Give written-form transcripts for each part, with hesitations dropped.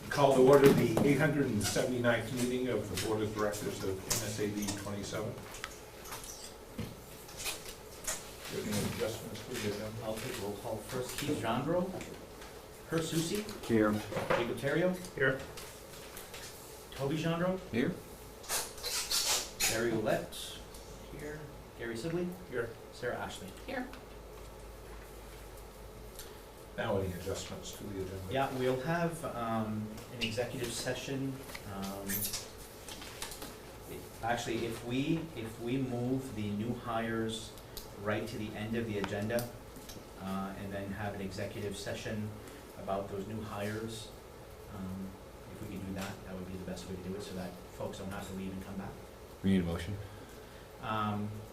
Call to order the 879th meeting of the Board of Directors of MSAD 27. Any adjustments to the agenda? I'll take roll call first. Keith Jandro. Herb Susi. Here. Jacob Terrio. Here. Toby Jandro. Here. Barry Ouellette. Here. Gary Sibley. Here. Sarah Ashley. Here. Now any adjustments to the agenda? Yeah, we'll have an executive session. Actually, if we move the new hires right to the end of the agenda, and then have an executive session about those new hires, if we could do that, that would be the best way to do it, so that folks don't have to leave and come back. We need a motion.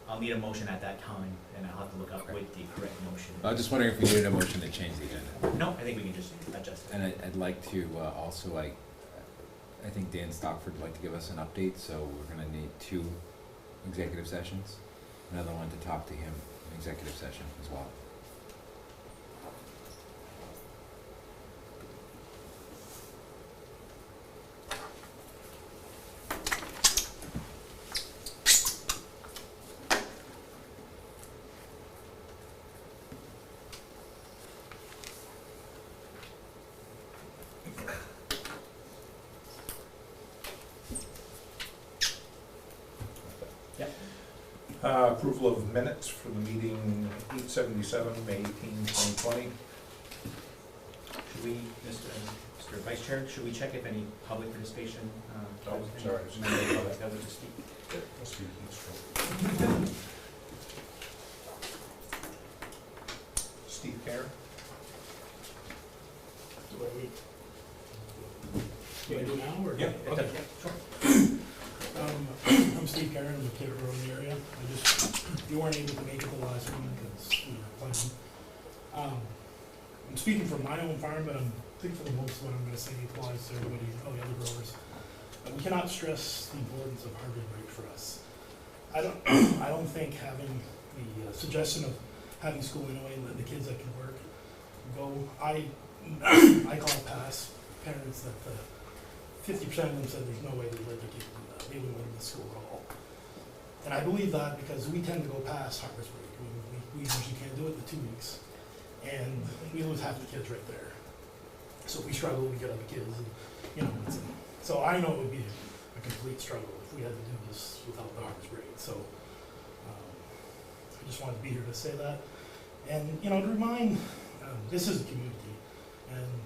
I'll need a motion at that time, and I'll have to look up with the correct motion. I was just wondering if we needed a motion to change the agenda. No, I think we can just adjust it. And I'd like to also, I think Dan Stockford would like to give us an update, so we're gonna need 2 executive sessions. Another one to talk to him, an executive session as well. Approval of minutes for the meeting 8/77, May 18, 2020. Should we, Mr. Vice Chair, should we check if any public participation? Oh, sorry. That was to speak. Must be Heath. Steve Karen? Do I do now, or? Yeah. Okay, sure. I'm Steve Karen, I'm a kid from the area. You weren't able to make it the last one because we were planning. I'm speaking from my own farm, but I think for the most what I'm gonna say applies to everybody, all the other growers. We cannot stress the importance of harvest rate for us. I don't think having the suggestion of having school anyway and letting the kids that can work go, I call it pass. Parents that 50% of them said there's no way they'd let their kids do that. They wouldn't let them in school at all. And I believe that because we tend to go past harvest break. I mean, we usually can't do it in the 2 weeks. And we lose half the kids right there. So we struggle to get other kids. And, you know, so I know it would be a complete struggle if we had to do this without the harvest break. So I just wanted to be here to say that. And, you know, to remind, this is a community. And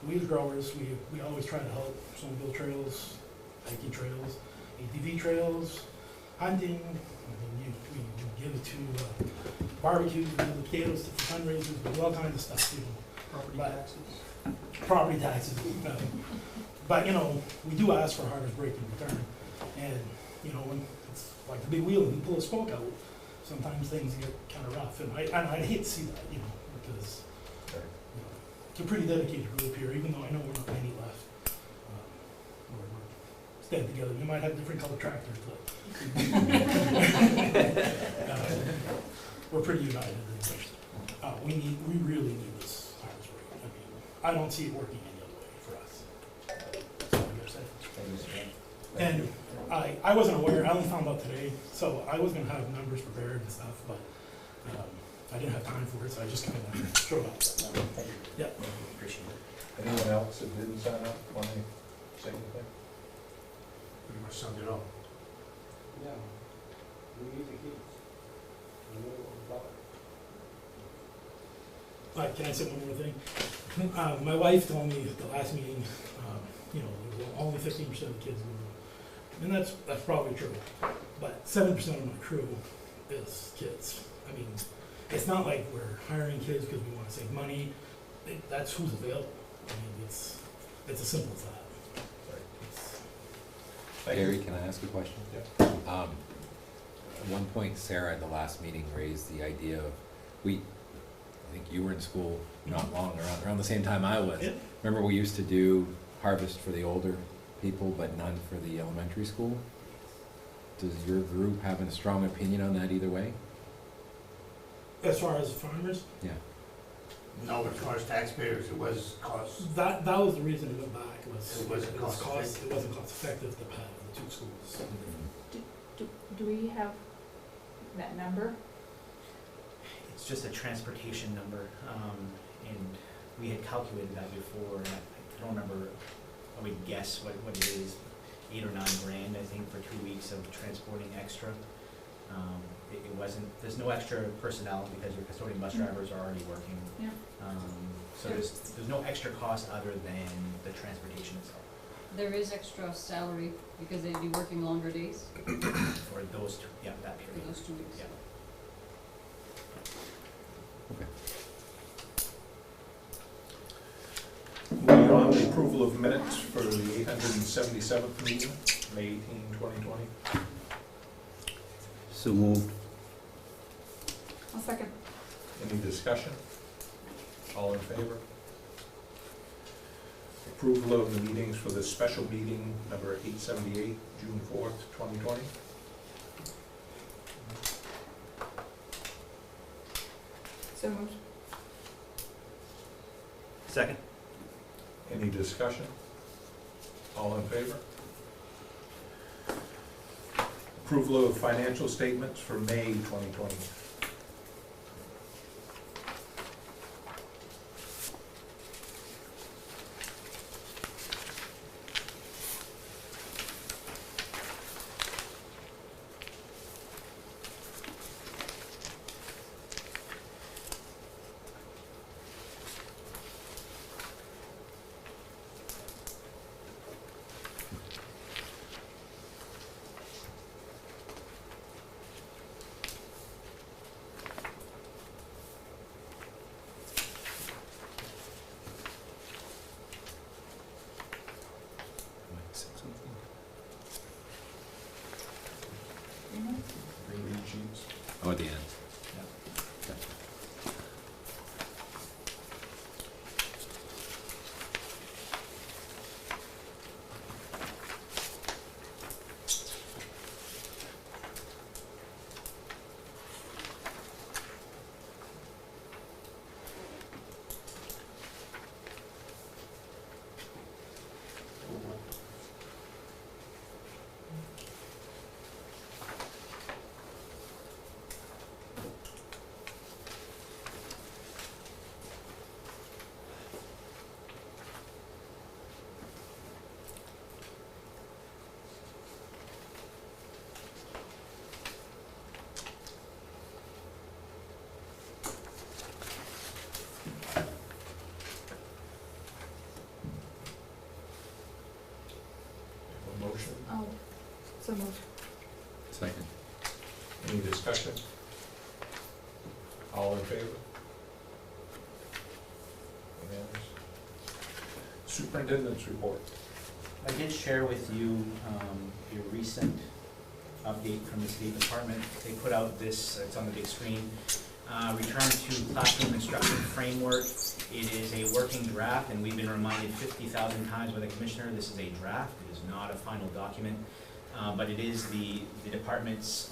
we as growers, we always try to help snowmobile trails, hiking trails, ATV trails, hunting. I mean, we give it to barbecues, we give the potatoes to fundraisers, we do all kinds of stuff, you know. Property taxes. But, you know, we do ask for a harvest break in return. And, you know, when it's like the big wheel and you pull a spoke out, sometimes things get kind of rough. And I hate to see that, you know, because it's a pretty dedicated group here, even though I know we're not many left. We're staying together. We might have different colored tractors, but we're pretty united. We really need this harvest break. I mean, I don't see it working any other way for us. That's all I gotta say. And I wasn't aware. I only found out today, so I was gonna have numbers prepared and stuff, but I didn't have time for it, so I just kind of showed up. Thank you. Yeah. Appreciate it. Anyone else that didn't sign up, want to say anything? Pretty much summed it all. Yeah, we need the kids. We know what we're about. Can I say one more thing? My wife told me at the last meeting, you know, there was only 15% of the kids in the room. And that's probably true. But 7% of my crew is kids. I mean, it's not like we're hiring kids because we want to save money. That's who's available. I mean, it's as simple as that. Thank Gary, you. can I ask a question? Yeah. At one point, Sarah at the last meeting raised the idea of, I think you were in school not long, around the same time I was. Yeah. Remember we used to do harvest for the older people, but none for the elementary school? Does your group have a strong opinion on that either way? As far as farmers, Yeah. No, as far as taxpayers, it was cost. That was the reason to go back, was It wasn't cost it wasn't cost effective to have the two schools. Do we have that number? It's just a transportation number, and we had calculated that before, and I don't remember, I would guess what it is, $8 or $9 grand, I think, for 2 weeks of transporting extra. It wasn't, there's no extra personnel because your custodian bus drivers are already working. Yeah. So there's no extra cost other than the transportation itself, There is extra salary because they'd be working longer days for those two, yeah, that for period. those 2 weeks. Yeah. Moving on, the approval of minutes for the 877th meeting, May 18, 2020. So moved. I'll second. Any discussion? All in favor? Approval of the meetings for the special meeting number 878, June 4th, 2020. So moved. Second. Any discussion? All in favor? Approval of financial statements for May 2020. Read sheets. Oh, at the end. A motion? Oh, so moved. Second. Any discussion? All in favor? Unanimous. Superintendent's report. I did share with you your recent update from the State Department. They put out this, it's on the big screen, Return to Classroom Instruction Framework. It is a working draft, and we've been reminded 50,000 times by the Commissioner, this is a draft, it is not a final document, but it is the department's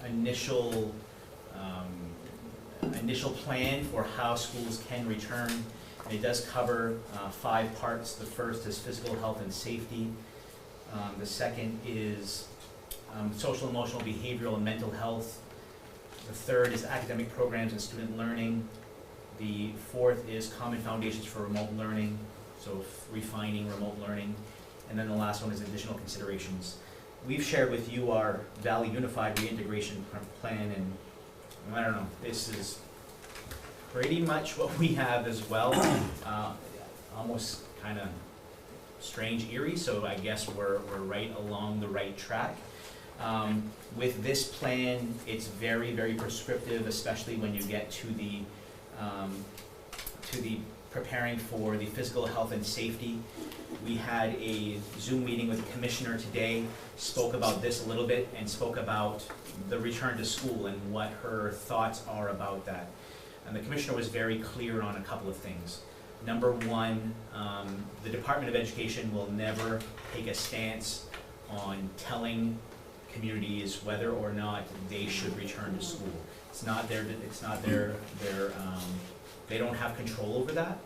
initial plan for how schools can return. And it does cover 5 parts. The first is physical health and safety. The second is social, emotional, behavioral, and mental health. The third is academic programs and student learning. The fourth is common foundations for remote learning, so refining remote learning. And then the last one is additional considerations. We've shared with you our Valley Unified Reintegration Plan, and I don't know, this is pretty much what we have as well. Almost kind of strange, eerie, so I guess we're right along the right track. With this plan, it's very, very prescriptive, especially when you get to the preparing for the physical health and safety. We had a Zoom meeting with the Commissioner today, spoke about this a little bit, and spoke about the return to school and what her thoughts are about that. And the Commissioner was very clear on a couple of things. Number one, the Department of Education will never take a stance on telling communities whether or not they should return to school. It's not their They don't have control over that.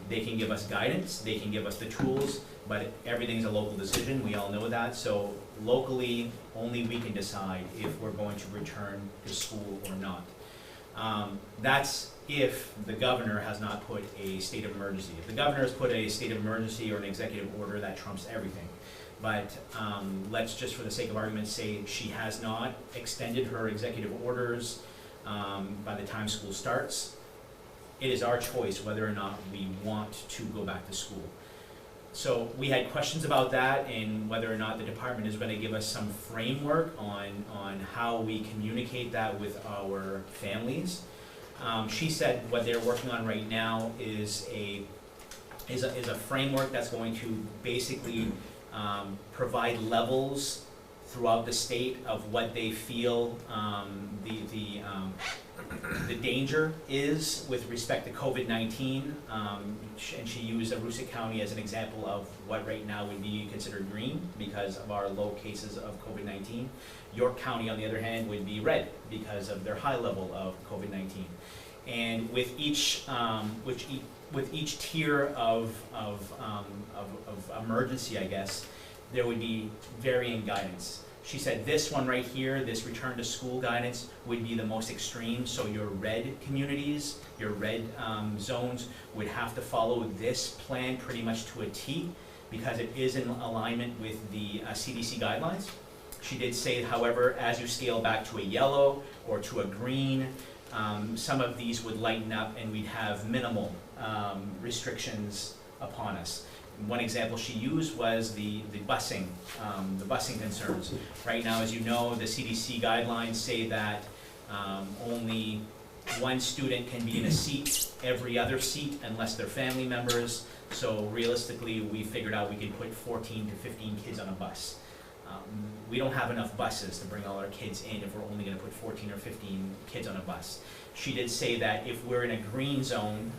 They can give us guidance, they can give us the tools, but everything's a local decision, we all know that. So locally, only we can decide if we're going to return to school or not. That's if the governor has not put a state of emergency. If the governor has put a state of emergency or an executive order, that trumps everything. But let's just, for the sake of argument, say she has not extended her executive orders by the time school starts. It is our choice whether or not we want to go back to school. So we had questions about that and whether or not the department is going to give us some framework on how we communicate that with our families. She said what they're working on right now is a framework that's going to basically provide levels throughout the state of what they feel the danger is with respect to COVID-19, and she used Aroostook County as an example of what right now would be considered green because of our low cases of COVID-19. York County, on the other hand, would be red because of their high level of COVID-19. And with each tier of emergency, I guess, there would be varying guidance. She said this one right here, this return to school guidance, would be the most extreme. So your red communities, your red zones would have to follow this plan pretty much to a T because it is in alignment with the CDC guidelines. She did say, however, as you scale back to a yellow or to a green, some of these would lighten up and we'd have minimal restrictions upon us. One example she used was the busing concerns. Right now, as you know, the CDC guidelines say that only one student can be in a seat every other seat unless they're family members. So realistically, we figured out we could put 14 to 15 kids on a bus. We don't have enough buses to bring all our kids in if we're only going to put 14 or 15 kids on a bus. She did say that if we're in a green zone,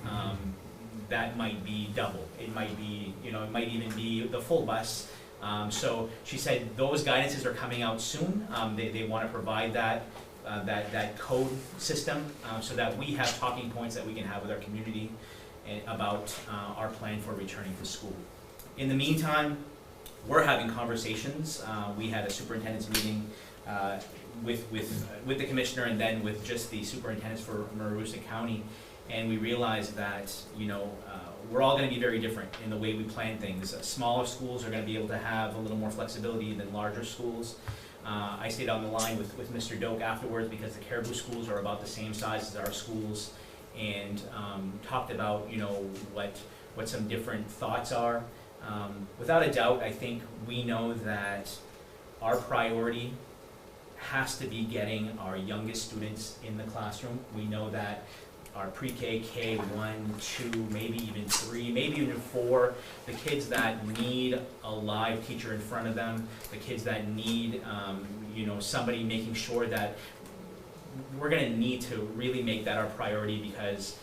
that might be double. It might be, it might even be the full bus. So she said those guidances are coming out soon. They want to provide that code system so that we have talking points that we can have with our community about our plan for returning to school. In the meantime, we're having conversations. We had a superintendent's meeting with the commissioner and then with just the superintendents for Aroostook County. And we realized that, we're all going to be very different in the way we plan things. Smaller schools are going to be able to have a little more flexibility than larger schools. I stayed on the line with Mr. Doak afterwards because the Caribou schools are about the same size as our schools and talked about, what some different thoughts are. Without a doubt, I think we know that our priority has to be getting our youngest students in the classroom. We know that our pre-K, K1, 2, maybe even 3, maybe even 4, the kids that need a live teacher in front of them, the kids that need, somebody making sure that we're going to need to really make that our priority because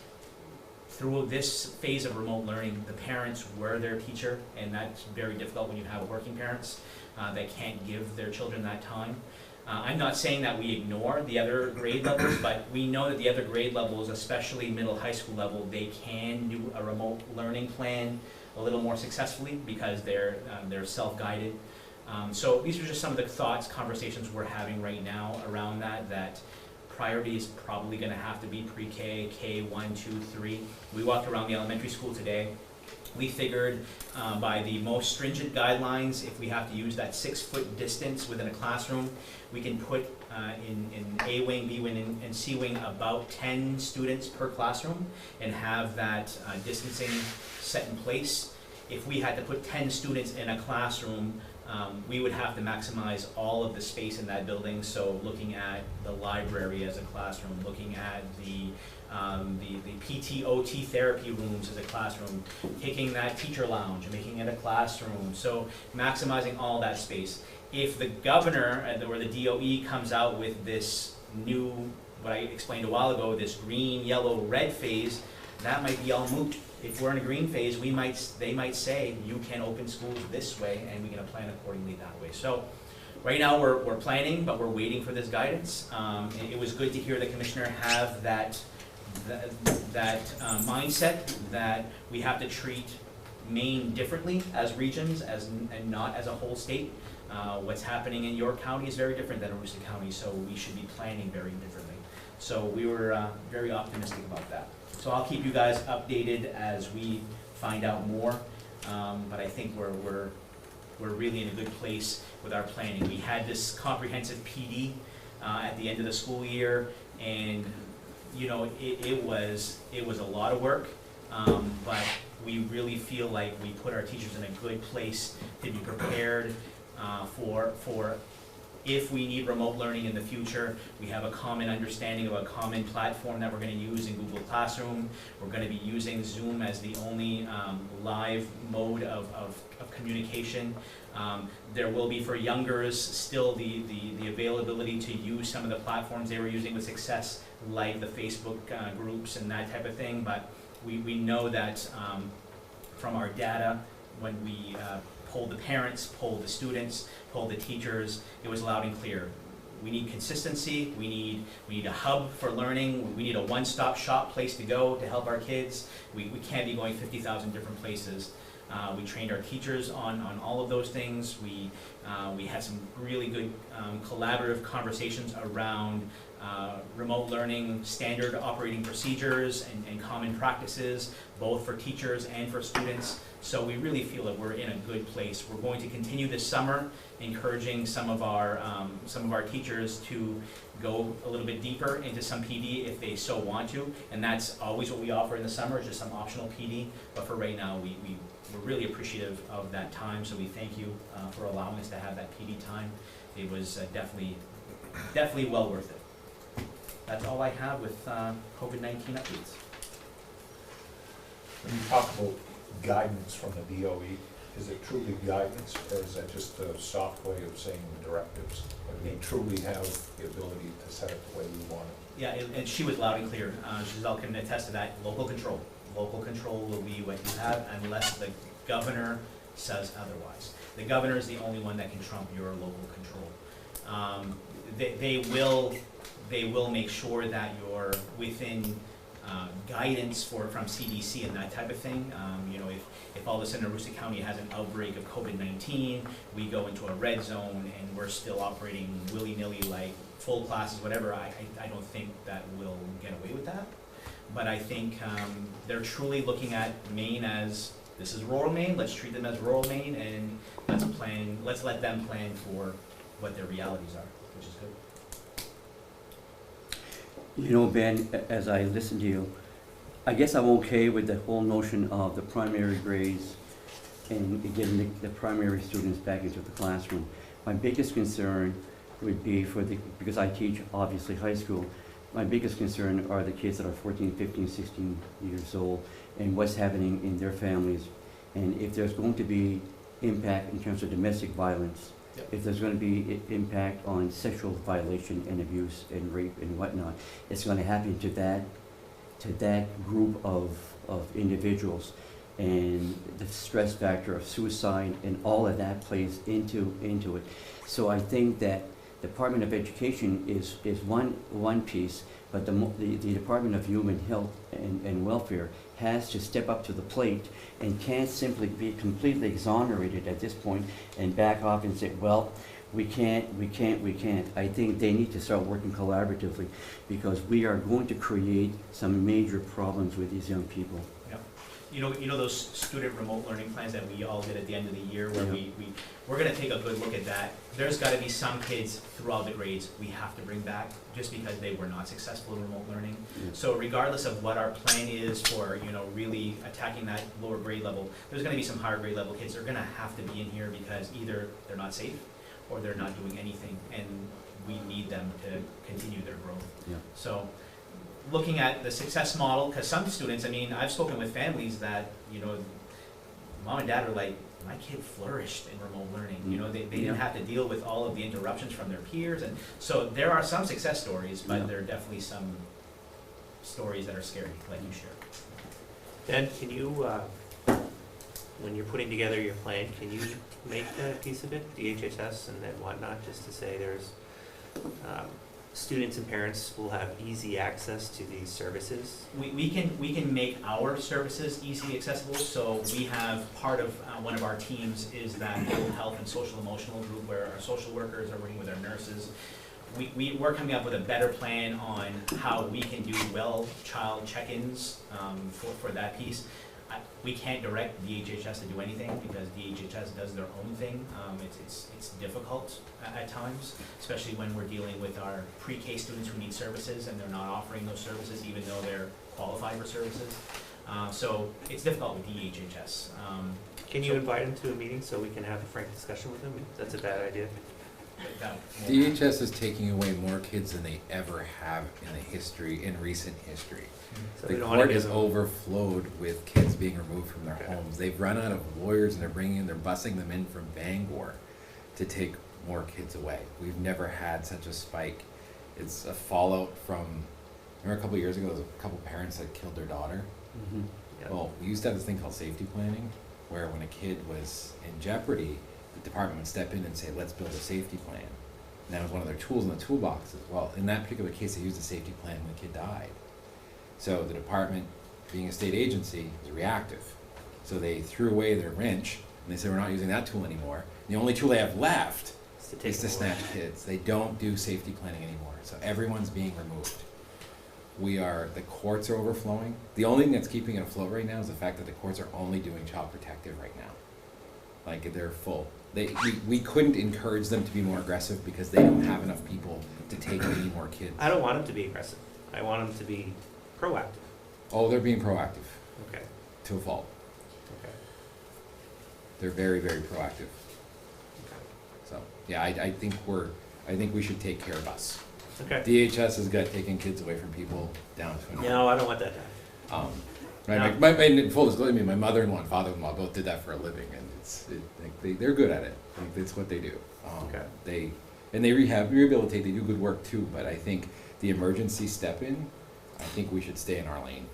through this phase of remote learning, the parents were their teacher, and that's very difficult when you have working parents that can't give their children that time. I'm not saying that we ignore the other grade levels, but we know that the other grade levels, especially middle high school level, they can do a remote learning plan a little more successfully because they're self-guided. So these are just some of the thoughts, conversations we're having right now around that priority is probably going to have to be pre-K, K1, 2, 3. We walked around the elementary school today. We figured by the most stringent guidelines, if we have to use that 6-foot distance within a classroom, we can put in A wing, B wing, and C wing about 10 students per classroom and have that distancing set in place. If we had to put 10 students in a classroom, we would have to maximize all of the space in that building. So looking at the library as a classroom, looking at the PT/OT therapy rooms as a classroom, taking that teacher lounge, making it a classroom. So maximizing all that space. If the governor or the DOE comes out with this new, what I explained a while ago, this green, yellow, red phase, that might be all moot. If we're in a green phase, they might say you can open schools this way, and we're going to plan accordingly that way. So right now we're planning, but we're waiting for this guidance. It was good to hear the commissioner have that mindset that we have to treat Maine differently as regions and not as a whole state. What's happening in York County is very different than Aroostook County, so we should be planning very differently. So we were very optimistic about that. So I'll keep you guys updated as we find out more, but I think we're really in a good place with our planning. We had this comprehensive PD at the end of the school year, and you know, it was a lot of work, but we really feel like we put our teachers in a good place to be prepared for if we need remote learning in the future. We have a common understanding of a common platform that we're going to use in Google Classroom. We're going to be using Zoom as the only live mode of communication. There will be, for youngers, still the availability to use some of the platforms they were using with success, like the Facebook groups and that type of thing, but we know that from our data, when we polled the parents, polled the students, polled the teachers, it was loud and clear. We need consistency, we need a hub for learning, we need a one-stop shop place to go to help our kids. We can't be going 50,000 different places. We trained our teachers on all of those things. We had some really good collaborative conversations around remote learning standard operating procedures and common practices, both for teachers and for students. So we really feel that we're in a good place. We're going to continue this summer encouraging some of our teachers to go a little bit deeper into some PD if they so want to, and that's always what we offer in the summer, is just some optional PD. But for right now, we're really appreciative of that time, so we thank you for allowing us to have that PD time. It was definitely well worth it. That's all I have with COVID-19 updates. When you talk about guidance from the DOE, is it truly guidance, or is that just a soft way of saying directives? Do we truly have the ability to set it the way we want it? Yeah, and she was loud and clear. Giselle can attest to that. Local control. Local control will be what you have unless the governor says otherwise. The governor is the only one that can trump your local control. They will make sure that you're within guidance from CDC and that type of thing. You know, if all of a sudden Aroostook County has an outbreak of COVID-19, we go into a red zone and we're still operating willy-nilly like full classes, whatever, I don't think that we'll get away with that. But I think they're truly looking at Maine as, this is rural Maine, let's treat them as rural Maine, and let's let them plan for what their realities are, which is good. You know, Ben, as I listen to you, I guess I'm okay with the whole notion of the primary grades and getting the primary students back into the classroom. My biggest concern would be because I teach obviously high school, my biggest concern are the kids that are 14, 15, 16 years old and what's happening in their families. And if there's going to be impact in terms of domestic violence, Yep. if there's going to be impact on sexual violation and abuse and rape and whatnot, it's going to happen to that group of individuals. And the stress factor of suicide and all of that plays into it. So I think that Department of Education is one piece, but the Department of Human Health and Welfare has to step up to the plate and can't simply be completely exonerated at this point and back off and say, well, we can't. I think they need to start working collaboratively, because we are going to create some major problems with these young people. Yep. You know those student remote learning plans that we all did at the end of the year, where we're going to take a good look at that. There's got to be some kids throughout the grades we have to bring back just because they were not successful in remote learning. Yeah. So regardless of what our plan is for, you know, really attacking that lower grade level, there's going to be some higher grade level kids that are going to have to be in here because either they're not safe or they're not doing anything, and we need them to continue their growth. Yeah. So looking at the success model, because some students, I mean, I've spoken with families that, you know, mom and dad are like, my kid flourished in remote learning. You know, they didn't have to deal with all of the interruptions from their peers. And so there are some success stories, but there are definitely some stories that are scary, like you shared. Ben, can you, when you're putting together your plan, can you make that piece of it, DHHS and then whatnot, just to say there's students and parents will have easy access to these services? We can make our services easily accessible, so we have part of, one of our teams is that mental health and social emotional group where our social workers are working with our nurses. We're coming up with a better plan on how we can do child check-ins, for that piece. We can't direct DHHS to do anything because DHHS does their own thing. It's difficult at times, especially when we're dealing with our pre-K students who need services and they're not offering those services even though they're qualified for services. So it's difficult with DHHS. Can you invite them to a meeting so we can have a frank discussion with them? That's a bad idea. DHS is taking away more kids than they ever have in recent history. So The we don't wanna court give is them- overflowed with kids being removed from their Okay. homes. They've run out of lawyers and they're bussing them in from Bangor to take more kids away. We've never had such a spike. It's a fallout from, remember a couple of years ago, there was a couple parents that killed their daughter? Mhm. Yeah. Well, we used to have this thing called safety planning, where when a kid was in jeopardy, the department would step in and say, let's build a safety plan. And that was one of their tools in the toolbox as well. In that particular case, they used a safety plan when the kid died. So the department, being a state agency, is reactive. So they threw away their wrench, and they said, we're not using that tool anymore. The only tool they have left It's to take is to them away. snatch kids. They don't do safety planning anymore, so everyone's being removed. The courts are overflowing. The only thing that's keeping it afloat right now is the fact that the courts are only doing child protective right now. Like, they're full. We couldn't encourage them to be more aggressive because they don't have enough people to take any more kids. I don't want them to be aggressive. I want them to be proactive. Oh, they're being proactive, Okay, to a fault. okay, They're very, very proactive. okay. So, yeah, I think we should take care of us. Okay. DHS has got taking kids away from people down to an No, I don't want that to happen. Right, No. and full disclosure, my mother-in-law and father-in-law both did that for a living, and they're good at it. Like, it's what they do. Okay. They rehabilitate. They do good work too. But I think the emergency step in, I think we should stay in our lane.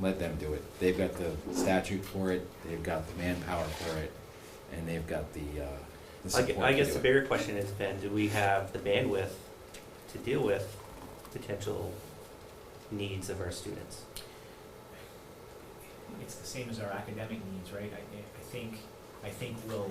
Let them do it. They've got the statute for it. They've got the manpower for it, and they've got the support. I guess to the do it. bigger question is, Ben, do we have the bandwidth to deal with potential needs of our students? It's the same as our academic needs, right? I think we'll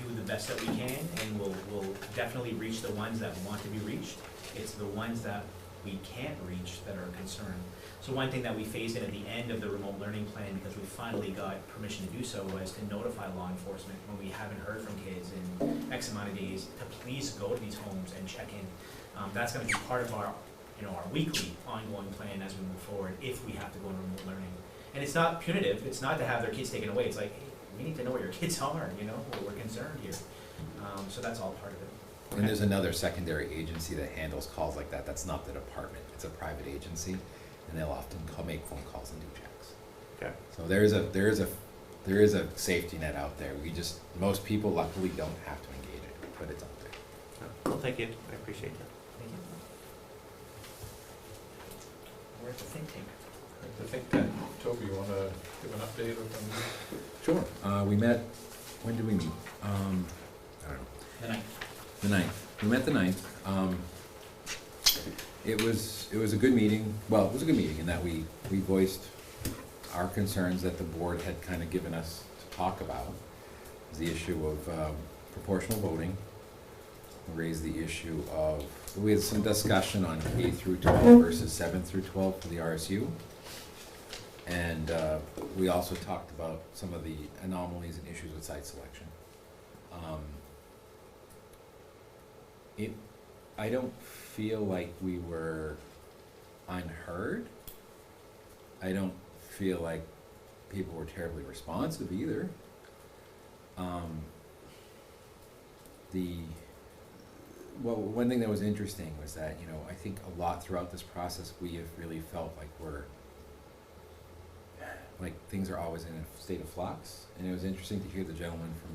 do the best that we can, and we'll definitely reach the ones that want to be reached. It's the ones that we can't reach that are a concern. So one thing that we phased in at the end of the remote learning plan, because we finally got permission to do so, was to notify law enforcement when we haven't heard from kids in X amount of days, to please go to these homes and check in. That's gonna be part of our weekly ongoing plan as we move forward, if we have to go into remote learning. And it's not punitive, it's not to have their kids taken away, it's like, hey, we need to know where your kids are, we're concerned here. So that's all part of it. And there's another secondary agency that handles calls like that. That's not the department. It's a private agency, and they'll often make phone calls and do checks. Okay. So there is a safety net out there. Most people luckily don't have to engage it, but it's out there. Well, thank you. I appreciate that. Thank you. We're at the think tank. I think that, Toby, you wanna give an update of them? Sure. We met, when did we meet? I don't know. The 9th. We met the 9th. It was a good meeting. Well, it was a good meeting in that we voiced our concerns that the board had kind of given us to talk about. The issue of proportional voting. We raised the issue of, we had some discussion on K through 12 versus 7 through 12 for the RSU. And we also talked about some of the anomalies and issues with site selection. I don't feel like we were unheard. I don't feel like people were terribly responsive either. One thing that was interesting was that, I think a lot throughout this process, we have really felt like things are always in a state of flux. And it was interesting to hear the gentleman from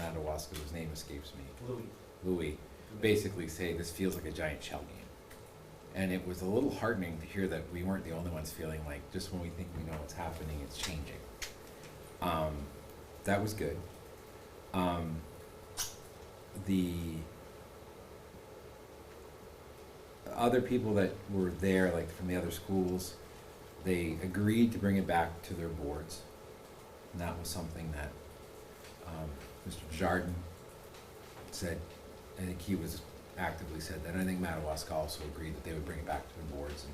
Madawaska, whose name escapes me, Louis, basically say this feels like a giant shell game. And it was a little heartening to hear that we weren't the only ones feeling like just when we think we know what's happening, it's changing. That was good. other people that were there, like from the other schools, they agreed to bring it back to their boards. And that was something that, Mr. Jardin said, I think he was actively said that. And I think Madawaska also agreed that they would bring it back to their boards and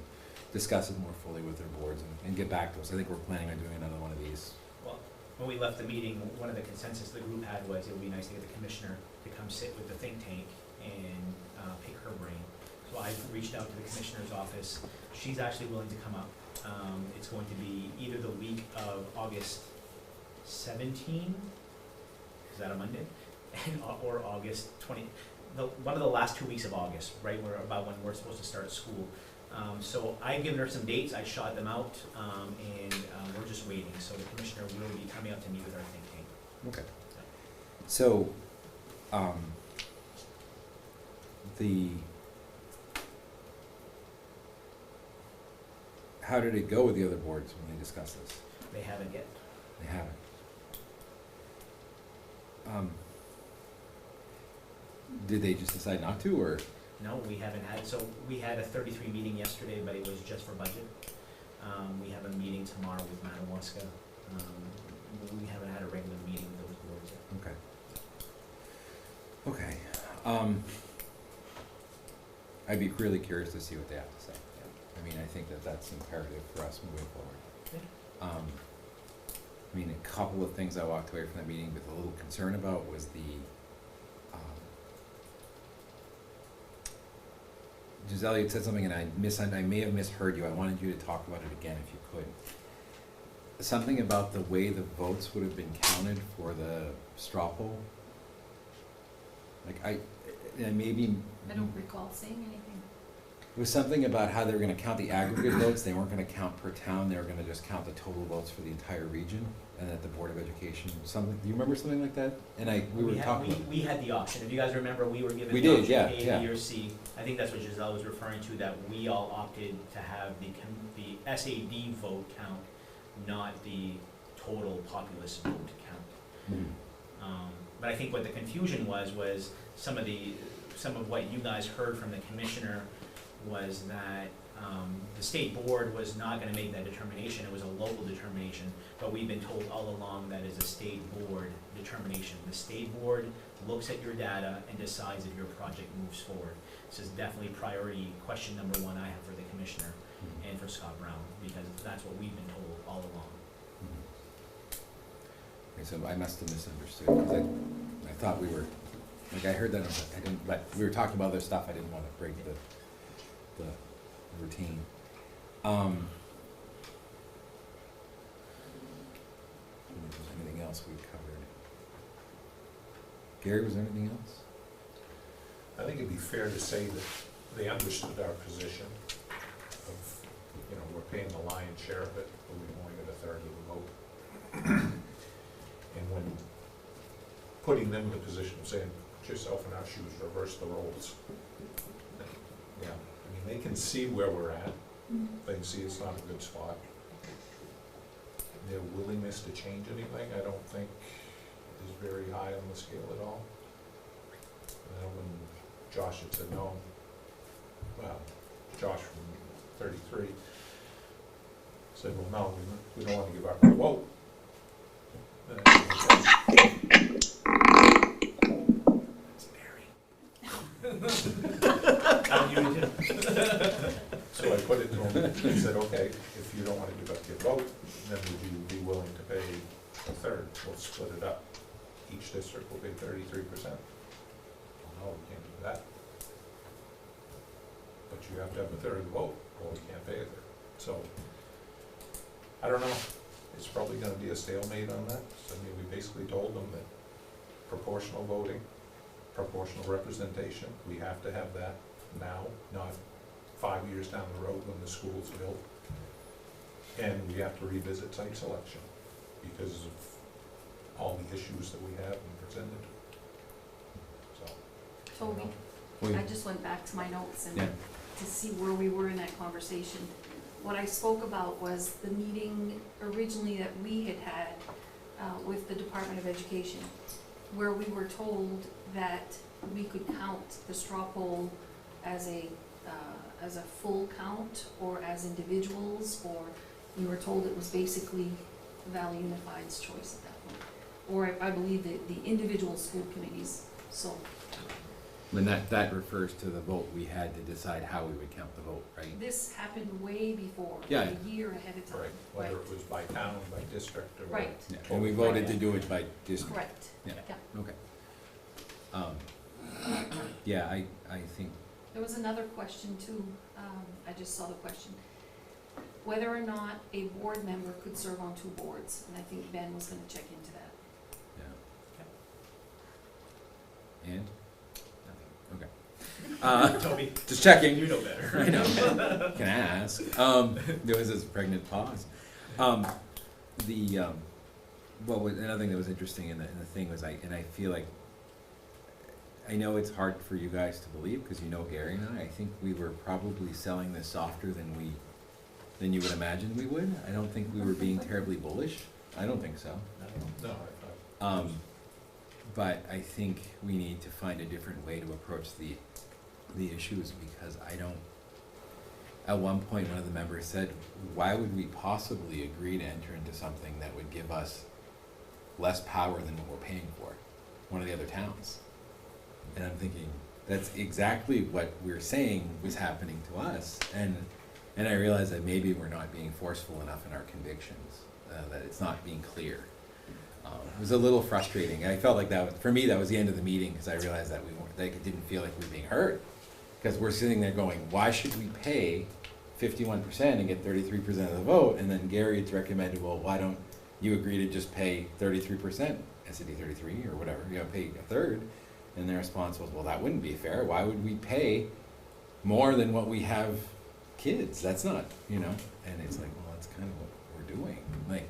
discuss it more fully with their boards and get back to us. I think we're planning on doing another one of these. Well, when we left the meeting, one of the consensus the group had was it would be nice to get the commissioner to come sit with the think tank and pick her brain. So I reached out to the commissioner's office. She's actually willing to come up. It's going to be either the week of August 17, is that a Monday? Or August 20, one of the last 2 weeks of August, right, where about when we're supposed to start school. So I've given her some dates, I shot them out, and we're just waiting. So the commissioner will be coming up to meet with our think tank. Okay. So, how did it go with the other boards when they discussed this? They haven't yet. They haven't. Did they just decide not to, or? No, we haven't had, so we had a 33 meeting yesterday, but it was just for budget. We have a meeting tomorrow with Madawaska. We haven't had a regular meeting with those boards yet. Okay. Okay. I'd be really curious to see what they have to say. I mean, I think that that's imperative for us moving forward. Yeah. I mean, a couple of things I walked away from that meeting with a little concern about was Giselle, you said something and I may have misheard you. I wanted you to talk about it again if you could. Something about the way the votes would have been counted for the straw poll. Like maybe. I don't recall saying anything. It was something about how they were gonna count the aggregate votes, they weren't gonna count per town, they were gonna just count the total votes for the entire region, and that the Board of Education, something, do you remember something like that? And we were talking about. We had the option, if you guys remember, we were given We the did, option yeah, A, yeah. B, or C. I think that's what Giselle was referring to, that we all opted to have the SAD vote count, not the total populace vote count. Mhm. But I think what the confusion was some of what you guys heard from the commissioner was that the state board was not gonna make that determination, it was a local determination, but we've been told all along that is a state board determination. The state board looks at your data and decides if your project moves forward. This is definitely priority question number one I have for the commissioner and for Scott Brown, because that's what we've been told all along. Okay, so I must have misunderstood, because I thought we were, like, I heard that, I didn't, but we were talking about other stuff, I didn't want to break the routine. If there's anything else we covered. Gary, was there anything else? I think it'd be fair to say that they understood our position of, we're paying the lion's share of it, but we only get a third of the vote. And when putting them in the position of saying, put yourself in our shoes, reverse the roles. Yeah, I mean, they can see where we're at, they can see it's not a good spot. Their willingness to change anything, I don't think is very high on the scale at all. When Josh had said no, well, Josh from 33 said, well, no, we don't want to give up our vote. That's Mary. So I put it to him and said, okay, if you don't want to give up your vote, then would you be willing to pay a third? We'll split it up. Each district will pay 33%. No, we can't do that. But you have to have a third of the vote, or we can't pay a third. So, I don't know. It's probably gonna be a stalemate on that. I mean, we basically told them that proportional voting, proportional representation, we have to have that now, not 5 years down the road when the school's built. And we have to revisit site selection because of all the issues that we have and presented. So. Toby, Well, I just went back to my notes and Yeah. to see where we were in that conversation. What I spoke about was the meeting originally that we had with the Department of Education, where we were told that we could count the straw poll as a as a full count or as individuals, or we were told it was basically Valley Unified's choice at that point. Or I believe the individual school committees, so, And that refers to the vote we had to decide how we would count the vote, right? this happened way before, Yeah. a year ahead of time. Right, whether it was by town, by district, or. Right. Yeah, and we voted to do it by district. Correct, Yeah. yeah. Okay. Yeah, I think, There was another question too, I just saw the question. Whether or not a board member could serve on two boards, and I think Ben was gonna check into that. yeah. And? Nothing. Okay. Toby, Just checking. you know better. I know. Can ask. There was this pregnant pause. Another thing that was interesting in the thing was I feel like, I know it's hard for you guys to believe because you know Gary and I think we were probably selling this softer than you would imagine we would. I don't think we were being terribly bullish. I don't think so. No, I thought. But I think we need to find a different way to approach the issues because at one point, one of the members said, why would we possibly agree to enter into something that would give us less power than what we're paying for, one of the other towns? And I'm thinking, that's exactly what we're saying was happening to us. And I realized that maybe we're not being forceful enough in our convictions, that it's not being clear. It was a little frustrating. I felt like for me, that was the end of the meeting because I realized that it didn't feel like we were being heard. Because we're sitting there going, why should we pay 51% and get 33% of the vote? And then Gary had recommended, well, why don't you agree to just pay 33%, SAD 33 or whatever, pay a third? And their response was, well, that wouldn't be fair. Why would we pay more than what we have kids? That's not, And it's like, well, that's kind of what we're doing. Like,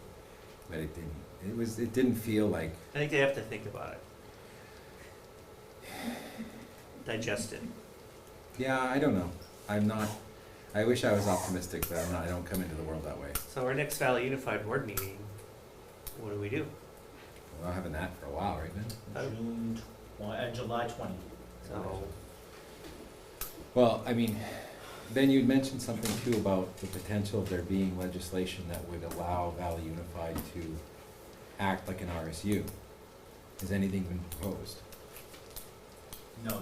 but it didn't feel like. I think they have to think about it. Digest it. Yeah, I don't know. I wish I was optimistic, but I'm not. I don't come into the world that way. So our next Valley Unified Board meeting, what do we do? We're not having that for a while, right, Ben? July 20th. So, Well, I mean, Ben, you'd mentioned something too about the potential of there being legislation that would allow Valley Unified to act like an RSU. Has anything been proposed? No,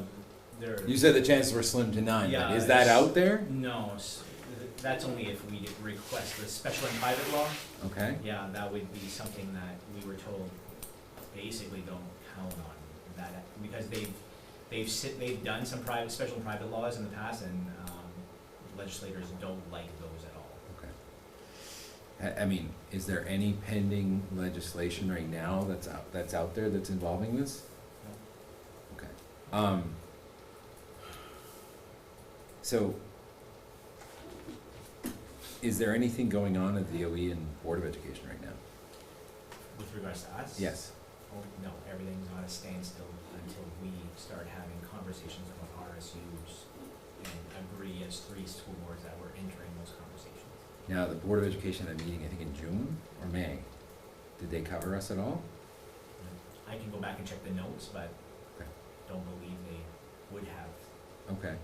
there. You said the chances were slim to none, Yeah, but is that it's- out there? No, that's only if we request the special and private law. Okay. Yeah, that would be something that we were told, basically don't count on that, because they've done some special and private laws in the past, and legislators don't like those at all. Okay. I mean, is there any pending legislation right now that's out there that's involving this? Okay. So, is there anything going on at the DOE and Board of Education right now? With regards to us? Yes. Oh, no, everything's on a standstill until we start having conversations about RSUs and agree as 3 school boards that we're entering those conversations. Now, the Board of Education had a meeting, I think in June or May. Did they cover us at all? I can go back and check the notes, but Okay. don't believe they would have. Okay.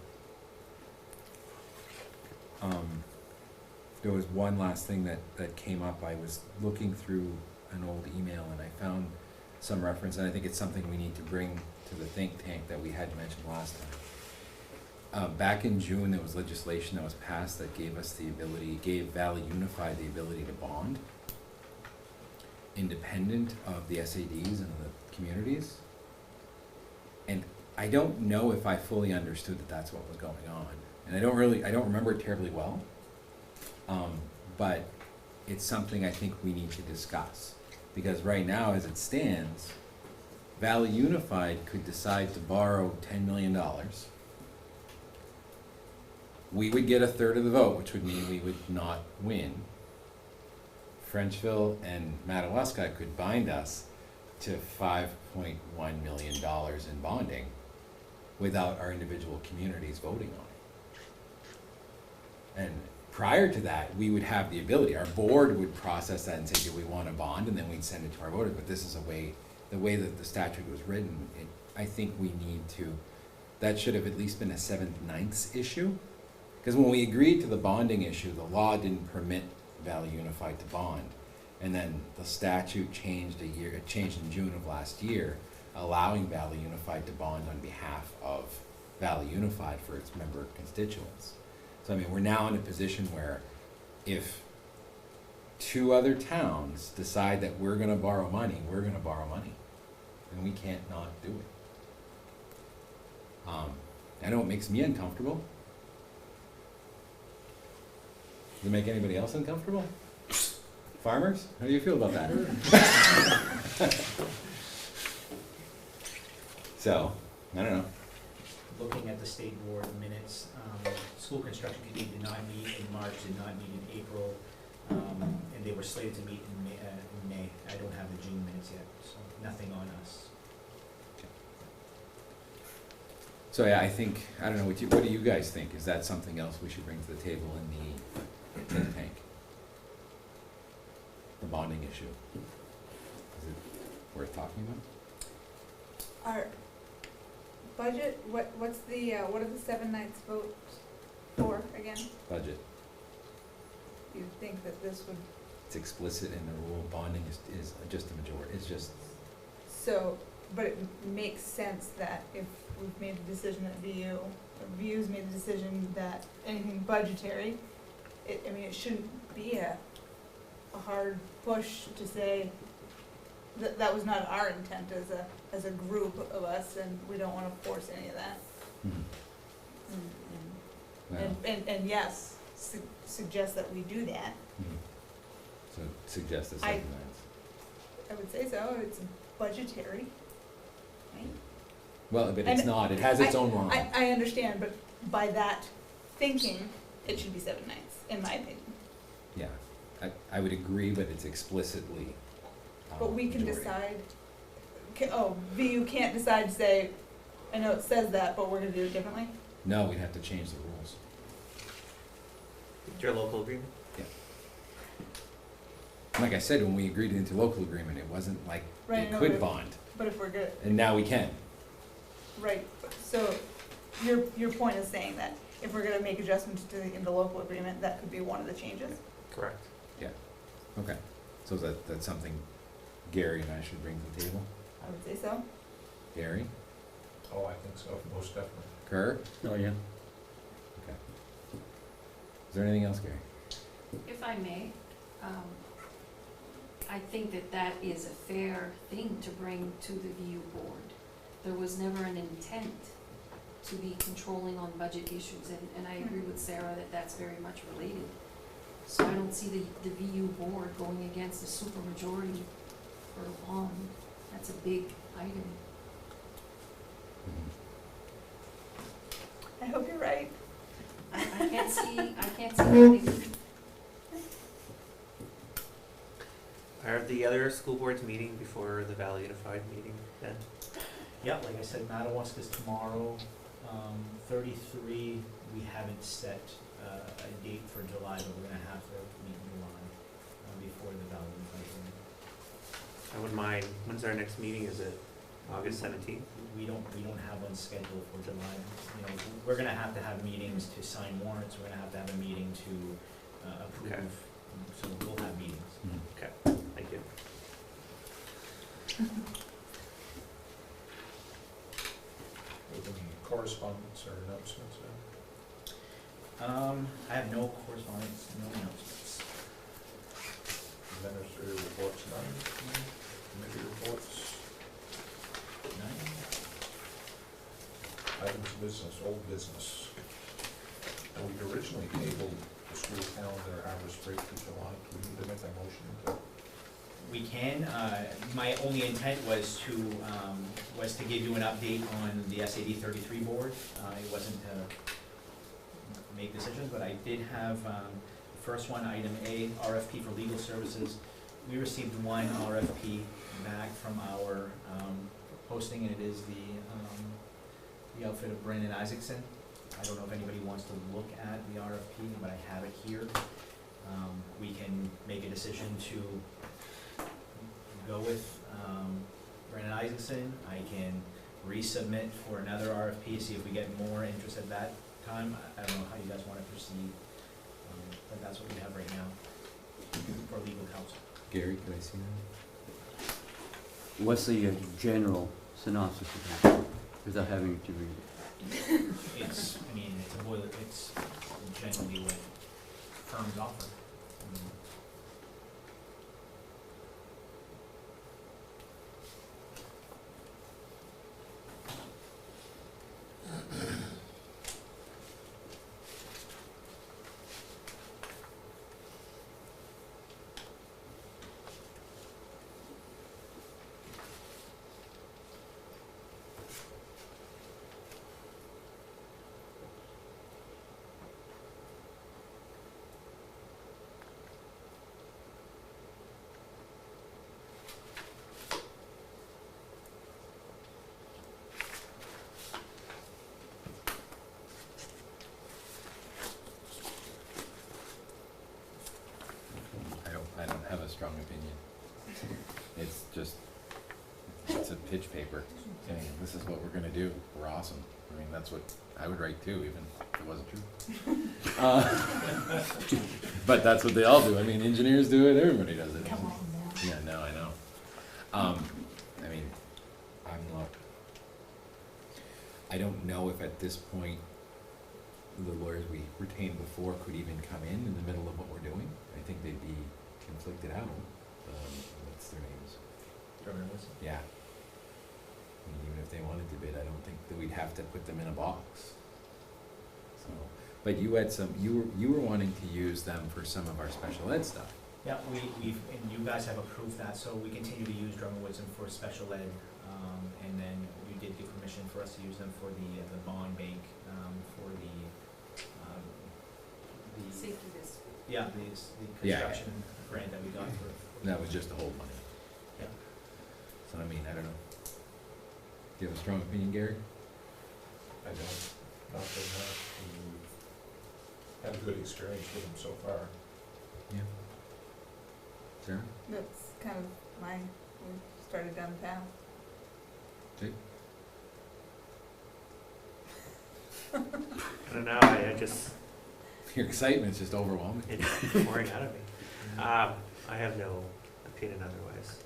There was one last thing that came up. I was looking through an old email and I found some reference, and I think it's something we need to bring to the think tank that we had mentioned last time. Back in June, there was legislation that was passed that gave Valley Unified the ability to bond, independent of the SADs and the communities. And I don't know if I fully understood that that's what was going on. And I don't remember it terribly well. But it's something I think we need to discuss. Because right now, as it stands, Valley Unified could decide to borrow $10 million. We would get a third of the vote, which would mean we would not win. Frenchville and Madawaska could bind us to $5.1 million in bonding without our individual communities voting on it. And prior to that, we would have the ability, our board would process that and say, do we want a bond? And then we'd send it to our voters. But this is the way that the statute was written, I think we need to, that should have at least been a 7/9 issue Because when we agreed to the bonding issue, the law didn't permit Valley Unified to bond. And then the statute changed it changed in June of last year, allowing Valley Unified to bond on behalf of Valley Unified for its member constituents. So I mean, we're now in a position where if two other towns decide that we're gonna borrow money, we're gonna borrow money. And we can't not do it. I know it makes me uncomfortable. Does it make anybody else uncomfortable? Farmers, how do you feel about that? So, I don't know. Looking at the state board minutes, school construction committee did not meet in March, did not meet in April, and they were slated to meet in May. I don't have the June minutes yet, so nothing on us. So yeah, I think, I don't know, what do you guys think? Is that something else we should bring to the table in the think tank? The bonding issue? Is it worth talking about? Our budget, what's the, what are the 7 nights vote for again? Budget. You'd think that this would, It's explicit in the rule, bonding is just a majority, it's just, so, but it makes sense that if we've made the decision at VU, or VU's made the decision that anything budgetary, I mean, it shouldn't be a hard push to say that that was not our intent as a group of us, and we don't wanna force any of that. well, And yes, suggest that we do that. so suggest the I- 7 nights. I would say so, it's budgetary, right? Well, but it's And not, it has its own law. I understand, but by that thinking, it should be 7 nights, in my opinion. Yeah, I would agree, but it's explicitly But we can majority. decide, VU can't decide to say, I know it says that, but we're gonna do it differently? No, we'd have to change the rules. Your local agreement? Like I said, when we agreed into local agreement, it wasn't like Right, they no, could but- bond, But if we're good, and now we can. right, so your point is saying that if we're gonna make adjustments to the local agreement, that could be one of the changes? Correct. Okay, so that's something Gary and I should bring to the table? I would say so. Gary? Oh, I think so, most definitely. Kerr? Oh, yeah. Okay. Is there anything else, Gary? If I may, I think that that is a fair thing to bring to the VU board. There was never an intent to be controlling on budget issues, and I agree with Sarah that that's very much related. So I don't see the VU board going against a supermajority for a bond. That's a big item. I hope you're right. I can't see anything. Are the other school boards meeting before the Valley Unified meeting then? Yeah, like I said, Madawaska's tomorrow. 33, we haven't set a date for July, but we're gonna have to meet in July before the Valley Unified meeting. I wouldn't mind, when's our next meeting, is it August 17th? We don't have one scheduled for July. You know, we're gonna have to have meetings to sign warrants, we're gonna have to have a meeting to approve, Okay. so we'll have meetings. Okay, thank you. Any correspondence or announcements? I have no correspondence, no announcements. Administrative reports, none. Committee reports, None? items of business, old business. Now, we originally tabled the school calendar harvest break for July. Do we need to make a motion to? We can, my only intent was to give you an update on the SAD 33 board. It wasn't to make decisions, but I did have, the first one, item A, RFP for legal services. We received one RFP back from our, posting, and it is the outfit of Brandon Isaacson. I don't know if anybody wants to look at the RFP, but I have it here. We can make a decision to go with Brandon Isaacson. I can resubmit for another RFP, see if we get more interest at that time. I don't know how you guys wanna proceed, but that's what we have right now for legal counsel. Gary, can I see that? What's the general synopsis of that, without having to read it? It's, I mean, it's a boiler, it's generally what firms offer. I don't have a strong opinion. It's just, it's a pitch paper saying, this is what we're gonna do, we're awesome. I mean, that's what I would write too, even if it wasn't true. But that's what they all do. I mean, engineers do it, everybody does it. Come on now. Yeah, no, I know. I mean, I'm not, I don't know if at this point, the lawyers we retained before could even come in the middle of what we're doing. I think they'd be conflicted out. What's their names? Yeah. I mean, even if they wanted to bid, I don't think that we'd have to put them in a box. So, but you had some, you were wanting to use them for some of our special ed stuff. Yeah, we've, and you guys have approved that, so we continue to use Drummond Woodson for special ed. And then you did give permission for us to use them for the bond bank, for the Safety risk. yeah, the Yeah. construction grant that we got for. That was just to hold money. Yeah. So I mean, I don't know. Do you have a strong opinion, Gary? I don't, not that much. We've had a good experience with them so far. Yeah. Sarah? That's kind of my, we started down the path. Jake? I don't know, I just, Your excitement's just overwhelming. it's pouring out of me. I have no opinion otherwise.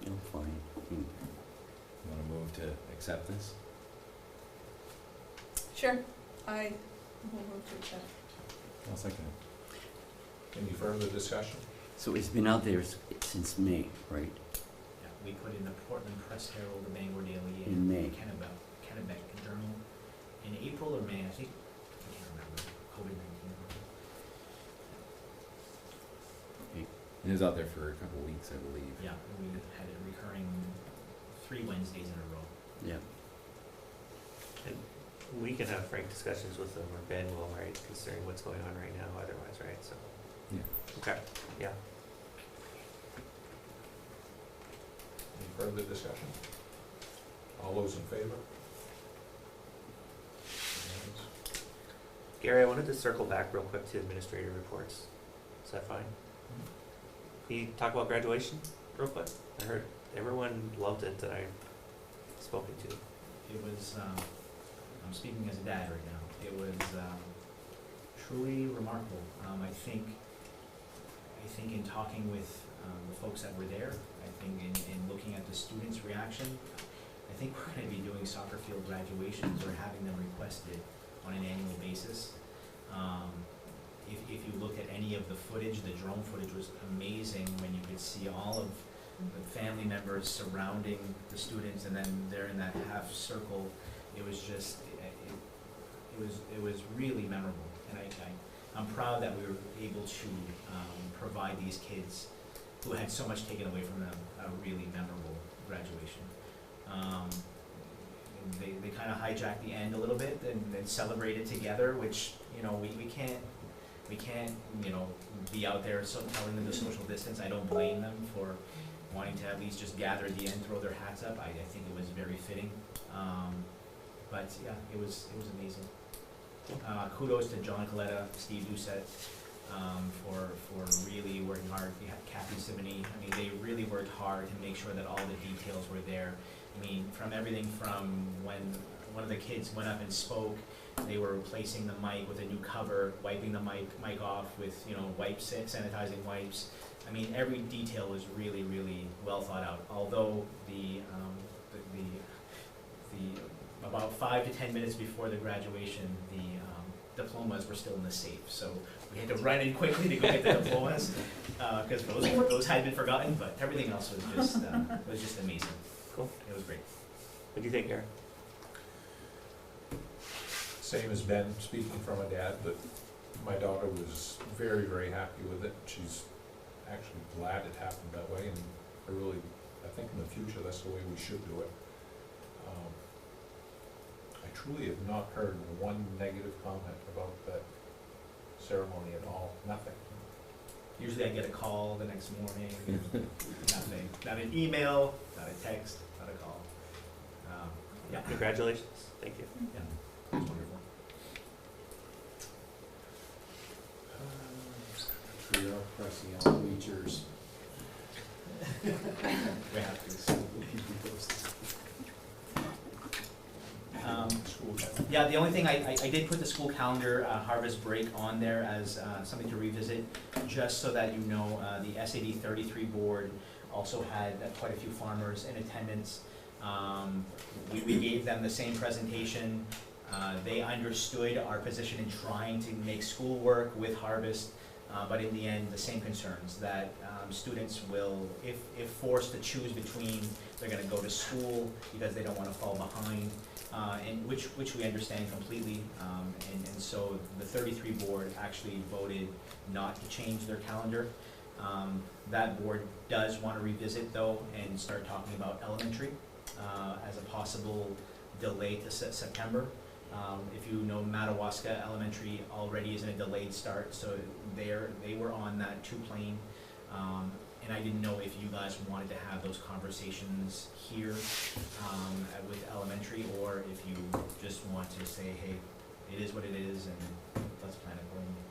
Oh, fine. You wanna move to accept this? Sure, I will move to accept. I'll second it. Any further discussion? So it's been out there since May, right? Yeah, we put in the Portland Press Herald, the Bangor Daily, In and May. Kennebec Journal in April or May, I think. I can't remember. COVID-19. It was out there for a couple of weeks, I believe. Yeah, and we had it recurring 3 Wednesdays in a row. Yeah. And we can have frank discussions with them, or Ben will, right, considering what's going on right now otherwise, right, so. Yeah. Okay, yeah. Any further discussion? All those in favor? Unanimous. Gary, I wanted to circle back real quick to administrator reports. Is that fine? Can you talk about graduation real quick? I heard everyone loved it that I've spoken to. It was, I'm speaking as a dad right now, it was truly remarkable. I think in talking with the folks that were there, I think in looking at the students' reaction, I think we're gonna be doing soccer field graduations or having them requested on an annual basis. If you look at any of the footage, the drone footage was amazing when you could see all of the family members surrounding the students, and then they're in that half circle. It was just, it was really memorable, and I'm proud that we were able to provide these kids who had so much taken away from them a really memorable graduation. And they kind of hijacked the end a little bit and celebrated together, which, you know, we can't, you know, be out there telling them to social distance. I don't blame them for wanting to at least just gather at the end, throw their hats up. I think it was very fitting. But yeah, it was amazing. Kudos to John Coletta, Steve Doucette, for really working hard. We had Kathy Simony. I mean, they really worked hard to make sure that all the details were there. I mean, from everything from when one of the kids went up and spoke They were replacing the mic with a new cover, wiping the mic off with, you know, wipes, sanitizing wipes. I mean, every detail was really, really well thought out, although the about 5 to 10 minutes before the graduation, the diplomas were still in the safe, so we had to run in quickly to go get the diplomas, because those had been forgotten, but everything else was just amazing. Cool. It was great. What do you think, Aaron? Same as Ben, speaking from a dad, but my daughter was very, very happy with it. She's actually glad it happened that way, and I think in the future, that's the way we should do it. I truly have not heard one negative comment about that ceremony at all, nothing. Usually I get a call the next morning, nothing, not an email, not a text, not a call. Yeah, Congratulations. Thank you. yeah, it was wonderful. We are pressing out bleachers. We have to. Yeah, the only thing, I did put the school calendar harvest break on there as something to revisit, just so that you know, the SAD 33 board also had quite a few farmers in attendance. We gave them the same presentation. They understood our position in trying to make school work with harvest, but in the end, the same concerns that students will, if forced to choose between, they're gonna go to school because they don't wanna fall behind, and which we understand completely, and so the 33 board actually voted not to change their calendar. That board does wanna revisit though and start talking about elementary as a possible delay to September. If you know, Madawaska Elementary already is in a delayed start, so they were on that 2-plane. And I didn't know if you guys wanted to have those conversations here with elementary, or if you just want to say, hey, it is what it is, and let's plan accordingly.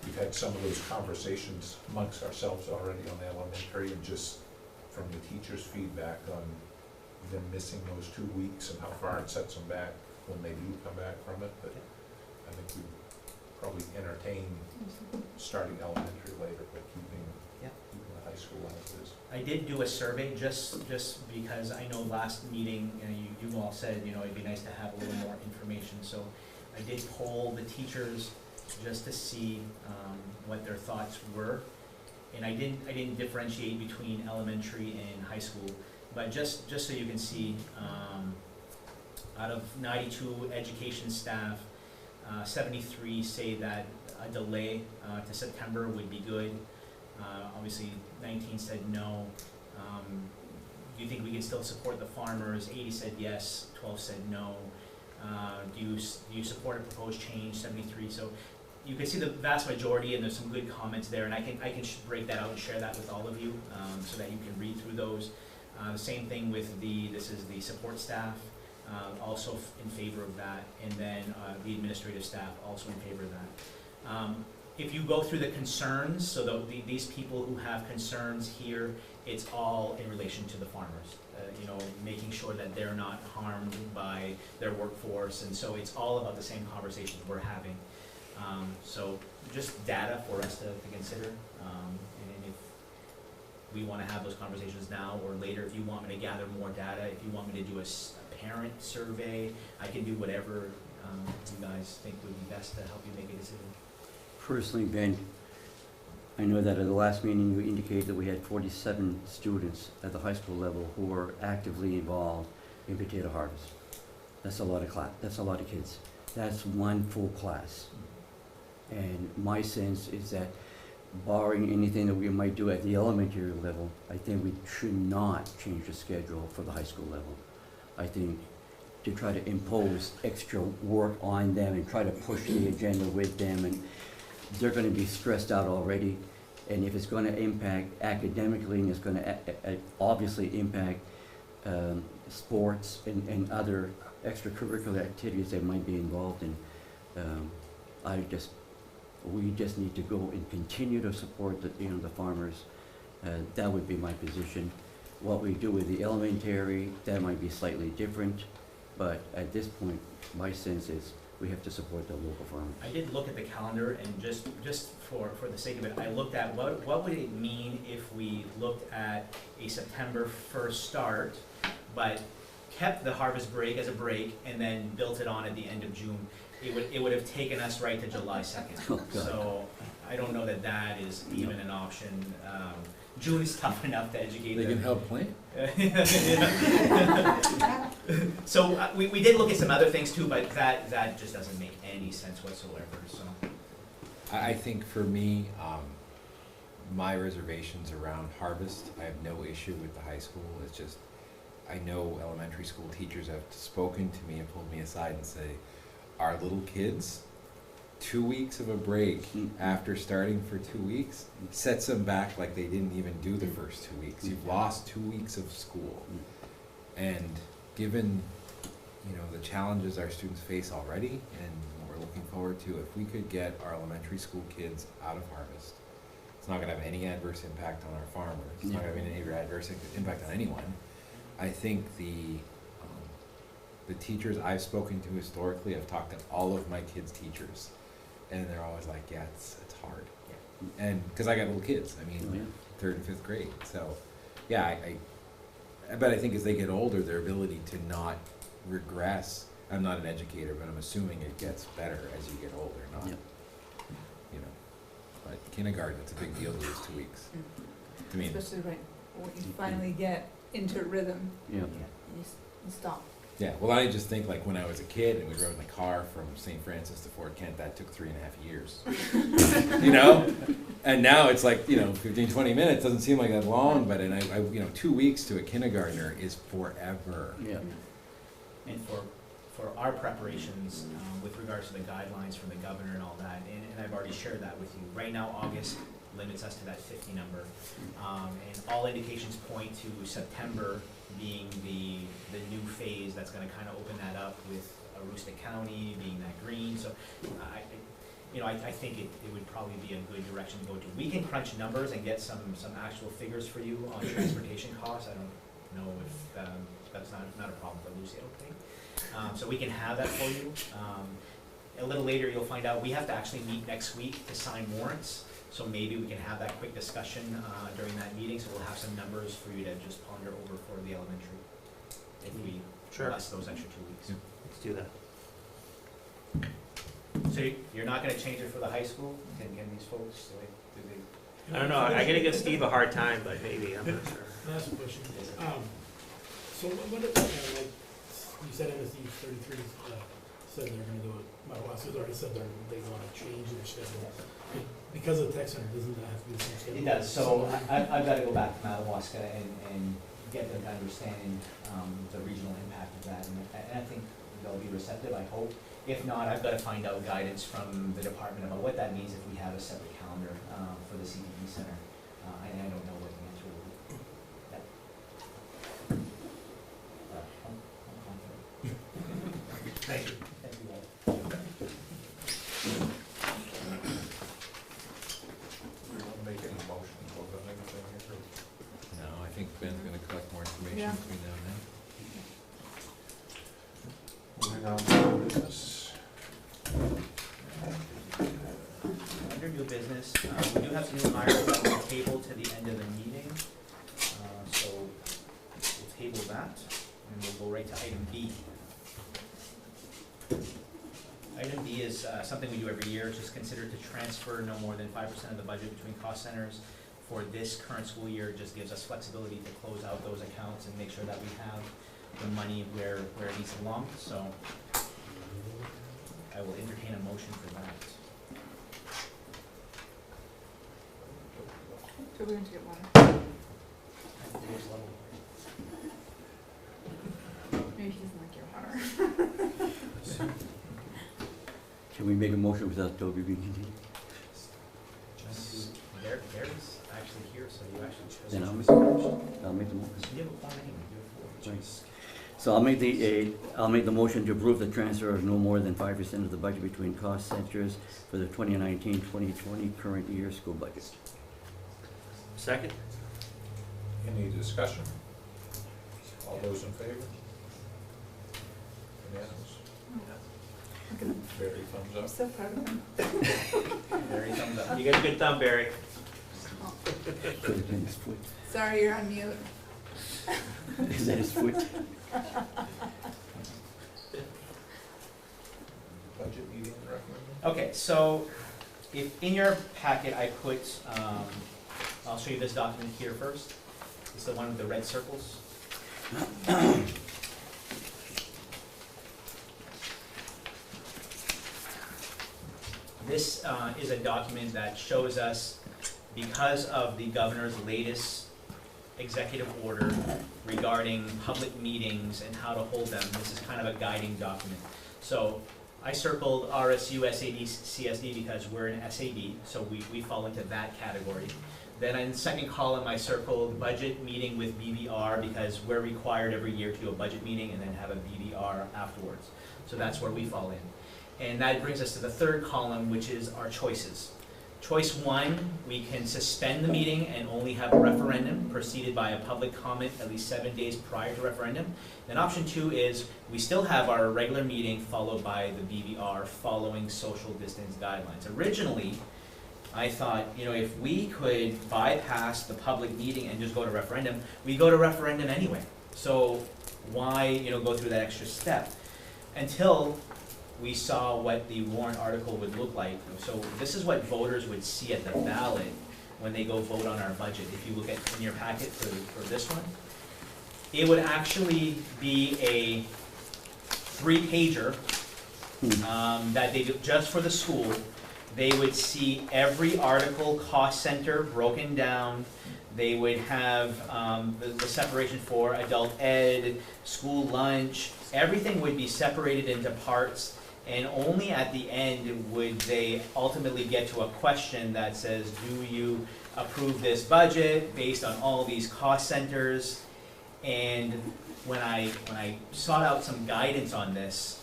We've had some of those conversations amongst ourselves already on the elementary, and just from the teachers' feedback on them missing those 2 weeks and how far it sets them back when they do come back from it, but I think we probably entertain starting elementary later, but keeping the high school as is. I did do a survey just because I know last meeting, you know, you all said, you know, it'd be nice to have a little more information, so I did poll the teachers just to see what their thoughts were, and I didn't differentiate between elementary and high school, but just so you can see, out of 92 education staff, 73 say that a delay to September would be good. Obviously, 19 said no. Do you think we can still support the farmers? 80 said yes, 12 said no. Do you support a proposed change? 73. So you can see the vast majority, and there's some good comments there, and I can break that out and share that with all of you, so that you can read through those. The same thing with this is the support staff, also in favor of that, and then the administrative staff also in favor of that. If you go through the concerns, so these people who have concerns here, it's all in relation to the farmers. You know, making sure that they're not harmed by their workforce, and so it's all about the same conversations we're having. So just data for us to consider, and if we want to have those conversations now or later, if you want me to gather more data, if you want me to do a parent survey, I can do whatever you guys think would be best to help you make a decision. Personally, Ben, I know that at the last meeting you indicated that we had 47 students at the high school level who were actively involved in potato harvest. That's a lot of that's a lot of kids. That's one full class. And my sense is that, barring anything that we might do at the elementary level, I think we should not change the schedule for the high school level. I think to try to impose extra work on them and try to push the agenda with them, and they're going to be stressed out already, and if it's going to impact academically, and it's going to obviously impact sports and other extracurricular activities they might be involved in, we just need to go and continue to support the farmers. That would be my position. What we do with the elementary, that might be slightly different, but at this point, my sense is we have to support the local farm. I did look at the calendar and just for the sake of it, I looked at what would it mean if we looked at a September 1st start, but kept the harvest break as a break and then built it on at the end of June. It would have taken us right to July 2nd. Oh, God. So I don't know that that is even an option. June is tough enough to educate They them. can help plant. So we did look at some other things too, but that just doesn't make any sense whatsoever, so. I think for me, my reservations around harvest, I have no issue with the high school. It's just, I know elementary school teachers have spoken to me and pulled me aside and say, our little kids, 2 weeks of a break after starting for 2 weeks sets them back like they didn't even do the first 2 weeks. You've lost 2 weeks of school. And given, you know, the challenges our students face already and what we're looking forward to, if we could get our elementary school kids out of harvest, it's not gonna have any adverse impact on our farmers. It's not gonna have any adverse impact on anyone. I think the teachers I've spoken to historically, I've talked to all of my kids' teachers, and they're always like, yeah, it's hard. And, cause I got little kids, I mean, Oh, yeah. 3rd and 5th grade, so, yeah, but I think as they get older, their ability to not regress, I'm not an educator, but I'm assuming it gets better as you get older, not, Yep. you know, but kindergarten, it's a big deal to lose 2 weeks. I mean, Especially when you finally get into rhythm, Yeah. you stop. yeah, well, I just think like when I was a kid and we rode in the car from St. Francis to Fort Kent, that took 3.5 years. You know? And now it's like, you know, 15, 20 minutes, doesn't seem like that long, but and I you know, 2 weeks to a kindergartner is forever. Yeah. And for our preparations, with regards to the guidelines from the governor and all that, and I've already shared that with you. Right now, August limits us to that 50 number. And all indications point to September being the new phase that's gonna kind of open that up with Aroostook County being that green. So I think it would probably be a good direction to go to. We can crunch numbers and get some actual figures for you on transportation costs. I don't know if that's not a problem for Lucy, I don't think. So we can have that for you. A little later, you'll find out we have to actually meet next week to sign warrants. So maybe we can have that quick discussion during that meeting, so we'll have some numbers for you to just ponder over for the elementary, if we Sure. bless those extra 2 weeks. Yeah. Let's do that. So you're not gonna change it for the high school? Can these folks, do they? I don't know, I gotta give Steve a hard time, but maybe, I'm not sure. Can I ask a question? So what, like, you said MSD 33 said they're gonna do it, Madawaska's already said they wanna change their schedule. Because of the tech center, doesn't that have to be the same schedule? It does, so I've gotta go back to Madawaska and get them to understand the regional impact of that, and I think they'll be receptive, I hope. If not, I've gotta find out guidance from the department about what that means if we have a separate calendar for the CTE center, and I don't know what the answer will be. Yeah. I'm confident. Thank you. Thank you all. I'll make any motion to vote on anything here. No, I think Ben's gonna collect more information Yeah. between now and then. Moving on to new business. Under new business, we do have some new hires that will table to the end of the meeting. So we'll table that, and we'll go right to item B. Item B is something we do every year, it's just considered to transfer no more than 5% of the budget between cost centers. For this current school year, it just gives us flexibility to close out those accounts and make sure that we have the money where it needs to belong, so I will entertain a motion for that. So we're going to get water. Maybe he doesn't like your water. Can we make a motion without Toby being continued? Gary's actually here, so you actually chose. Then to I'll choose make- first. I'll make the motion. You have a quorum anyway, you have four. Right. So I'll make the motion to approve the transfer of no more than 5% of the budget between cost centers for the 2019-2020 current year school budget. Second? Any discussion? All those in favor? Unanimous. Very thumbs I'm up. so proud of him. Very thumbs up. You got a good thumb, Barry. Could have been his foot. Sorry, you're on mute. Is that his foot? Budget meeting recommended? Okay, so if in your packet I put, I'll show you this document here first. It's the one with the red circles. This is a document that shows us, because of the governor's latest executive order regarding public meetings and how to hold them, this is kind of a guiding document. So I circled RSU, SAD, CSD because we're an SAD, so we fall into that category. Then in the second column, I circled budget meeting with BBR because we're required every year to do a budget meeting and then have a BBR afterwards. So that's where we fall in. And that brings us to the third column, which is our choices. Choice 1, we can suspend the meeting and only have a referendum preceded by a public comment at least 7 days prior to referendum. Then option 2 is we still have our regular meeting followed by the BBR following social distance guidelines. Originally, I thought, if we could bypass the public meeting and just go to referendum, we go to referendum anyway. So why, go through that extra step? Until we saw what the warrant article would look like. So this is what voters would see at the ballot when they go vote on our budget. If you look at in your packet for this one, it would actually be a 3-pager that they do just for the school. They would see every article cost center broken down. They would have the separation for adult ed, school lunch. Everything would be separated into parts, and only at the end would they ultimately get to a question that says, do you approve this budget based on all these cost centers? And when I sought out some guidance on this,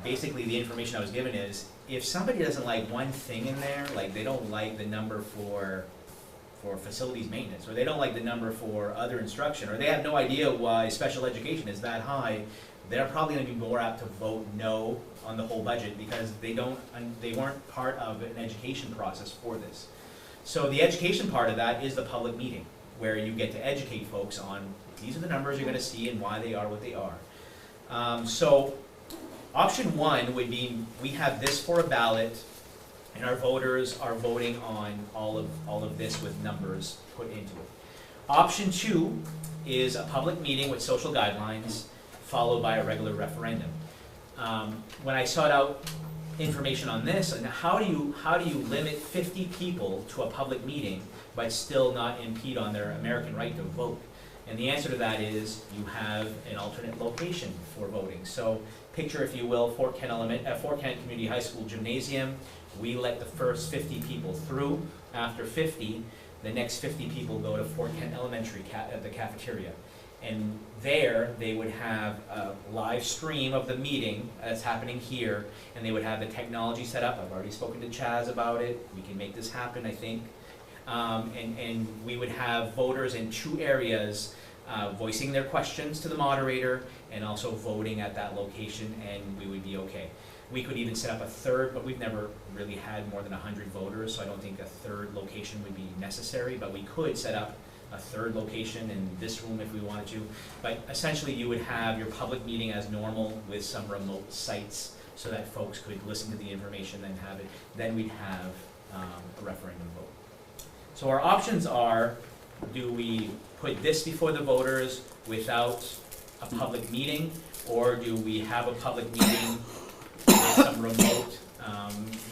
basically the information I was given is, if somebody doesn't like one thing in there, like they don't like the number for facilities maintenance, or they don't like the number for other instruction, or they have no idea why special education is that high, they're probably going to be more apt to vote no on the whole budget because they weren't part of an education process for this. So the education part of that is the public meeting, where you get to educate folks on these are the numbers you're going to see and why they are what they are. So option 1 would be we have this for a ballot, and our voters are voting on all of this with numbers put into it. Option 2 is a public meeting with social guidelines, followed by a regular referendum. When I sought out information on this, and how do you limit 50 people to a public meeting but still not impede on their American right to vote? And the answer to that is you have an alternate location for voting. So picture, if you will, Fort Kent Community High School gymnasium. We let the first 50 people through. After 50, the next 50 people go to Fort Kent Elementary at the cafeteria. And there, they would have a live stream of the meeting that's happening here, and they would have the technology set up. I've already spoken to Chaz about it. We can make this happen, I think. And we would have voters in 2 areas voicing their questions to the moderator and also voting at that location, and we would be okay. We could even set up a third, but we've never really had more than 100 voters, so I don't think a third location would be necessary, but we could set up a third location in this room if we wanted to. But essentially you would have your public meeting as normal with some remote sites so that folks could listen to the information and have it. Then we'd have a referendum vote. So our options are, do we put this before the voters without a public meeting, or do we have a public meeting with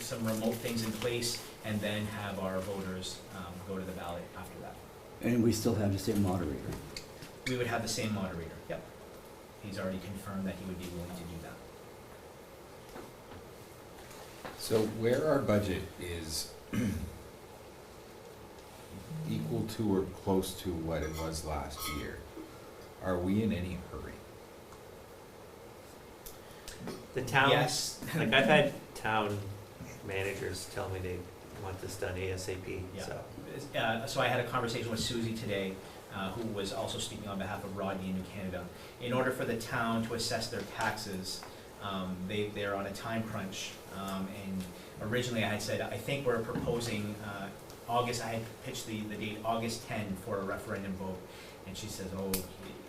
some remote things in place, and then have our voters go to the ballot after that? And we still have the same moderator. We would have the same moderator, yep. He's already confirmed that he would be willing to do that. So where our budget is equal to or close to what it was last year, are we in any hurry? The town, Yes. like I've had town managers tell me they want this done ASAP, Yeah. so. So I had a conversation with Susie today, who was also speaking on behalf of Rodney in New Canada. In order for the town to assess their taxes, They're on a time crunch, and originally I had said, I think we're proposing, August, I had pitched the date August 10 for a referendum vote, and she says, oh,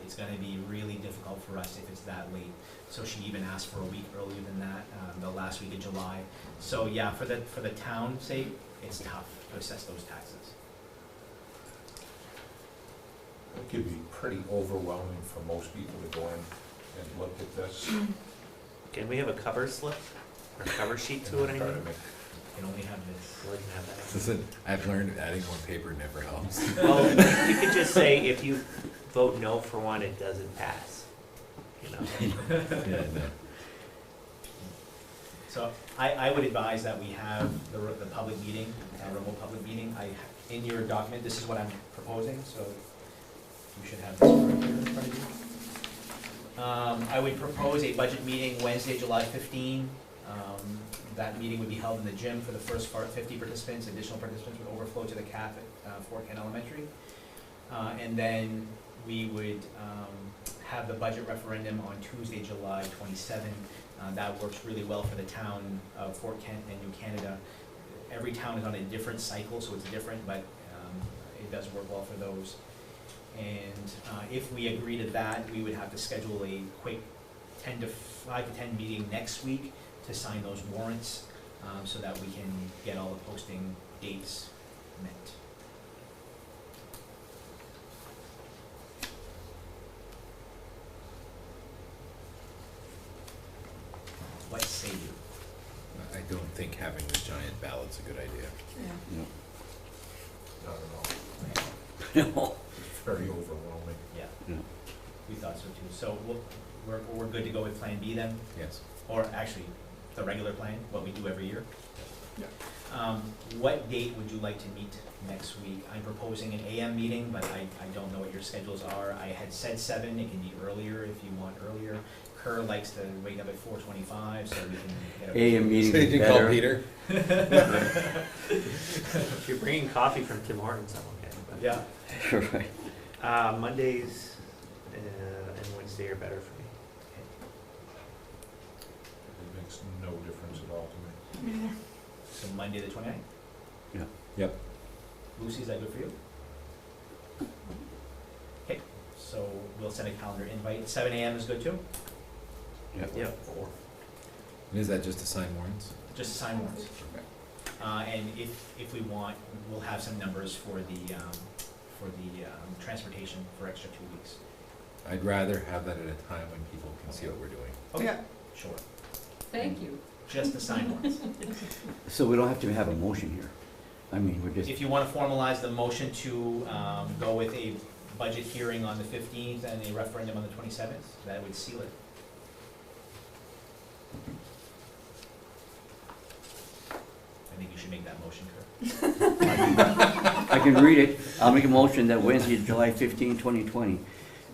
it's gonna be really difficult for us if it's that late. So she even asked for a week earlier than that, the last week of July. So yeah, for the town's sake, it's tough to assess those taxes. It could be pretty overwhelming for most people to go in and look at this. Can we have a cover slip or cover sheet to it, I Try to mean? make- You can only have this. We can have that. Listen, I've learned adding more paper never helps. Well, you could just say if you vote no for one, it doesn't pass, you know? Yeah, no. So I would advise that we have the public meeting, remote public meeting. In your document, this is what I'm proposing, so you should have this right here in front of you. I would propose a budget meeting Wednesday, July 15. That meeting would be held in the gym for the first 50 participants. Additional participants would overflow to the CAF at Fort Kent Elementary. And then we would have the budget referendum on Tuesday, July 27. That works really well for the town of Fort Kent and New Canada. Every town is on a different cycle, so it's different, but it does work well for those. And if we agree to that, we would have to schedule a quick 5 to 10 meeting next week to sign those warrants, so that we can get all the posting dates met. What say you? I don't think having the giant ballot's a good idea. Yeah. Not at all. No. It's very overwhelming. Yeah, No. we thought so too. So we're good to go with Plan B then? Yes. Or actually, the regular plan, what we do every year? Yeah. What date would you like to meet next week? I'm proposing an AM meeting, but I don't know what your schedules are. I had said 7, it can be earlier if you want earlier. Kerr likes to wake up at 4:25, so we can get a. AM meeting So you is can call better. Peter? If you're bringing coffee from Tim Hortons, I'm okay. But, Yeah. Right. Mondays and Wednesday are better for me. It makes no difference at all to me. So Monday the 29th? Yeah. Yep. Lucy, is that good for you? Okay, so we'll send a calendar invite. 7 AM is good too? Yep. And is that just to sign warrants? Just sign warrants. And if we want, we'll have some numbers for the transportation for extra 2 weeks. I'd rather have that at a time when people can see what we're doing. Okay. Yeah. Sure, Thank you. just the sign warrants. So we don't have to have a motion here. I mean, we're just, If you want to formalize the motion to go with a budget hearing on the 15th and a referendum on the 27th, that would seal it. I think you should make that motion, Kurt. I can read it. I'll make a motion that Wednesday, July 15, 2020,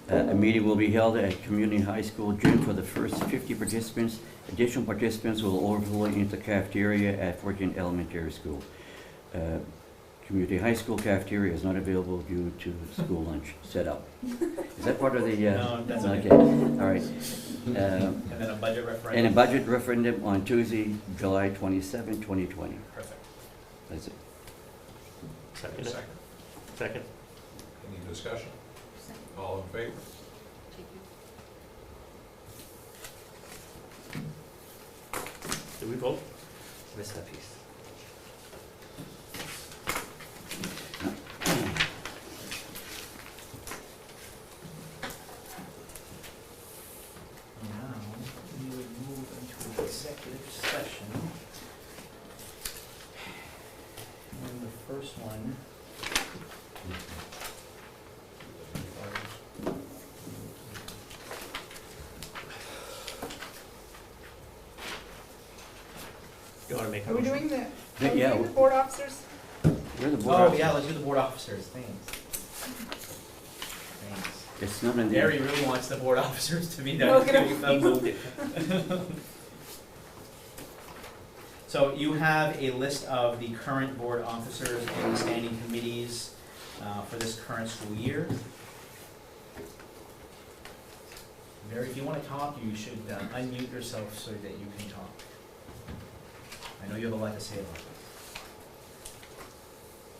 a meeting will be held at Community High School gym for the first 50 participants. Additional participants will overflow into the cafeteria at Fort Kent Elementary School. Community High School cafeteria is not available due to school lunch set up. Is that part of the? No, that's okay. Okay, all right. And then a budget referendum. And a budget referendum on Tuesday, July 27, 2020. Perfect. That's it. Second. Second. Second. Any discussion? All in favor? Thank you. Did we vote? Missed that piece. Now, we would move into executive session. And the first one. You wanna make a Are we motion? doing the, Yeah, are we doing the board officers? We're the board Oh, officers. yeah, let's do the board officers, thanks. Thanks. It's not in the. Gary really wants the board officers to be done. No, get it. So you have a list of the current board officers and standing committees for this current school year. Mary, if you wanna talk, you should unmute yourself so that you can talk. I know you have a lot to say about this.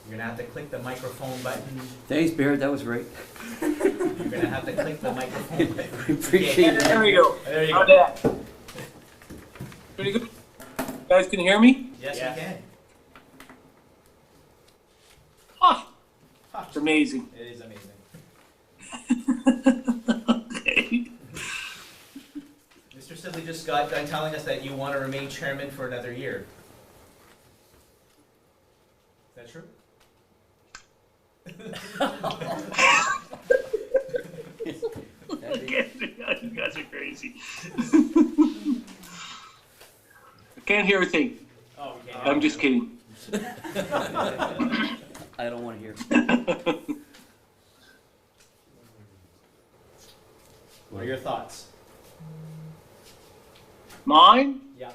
You're gonna have to click the microphone button. Thanks, Barrett, that was great. You're gonna have to click the microphone button. We appreciate it. There we go. There you How'd go. that? Pretty good. You guys can hear me? Yes, we can. Oh, it's amazing. It is amazing. Okay. Mr. Sibley just got done telling us that you want to remain chairman for another year. Is that true? You guys are crazy. I can't hear a thing. Oh, we can't. I'm just kidding. I don't wanna hear. What are your thoughts? Mine? Yeah.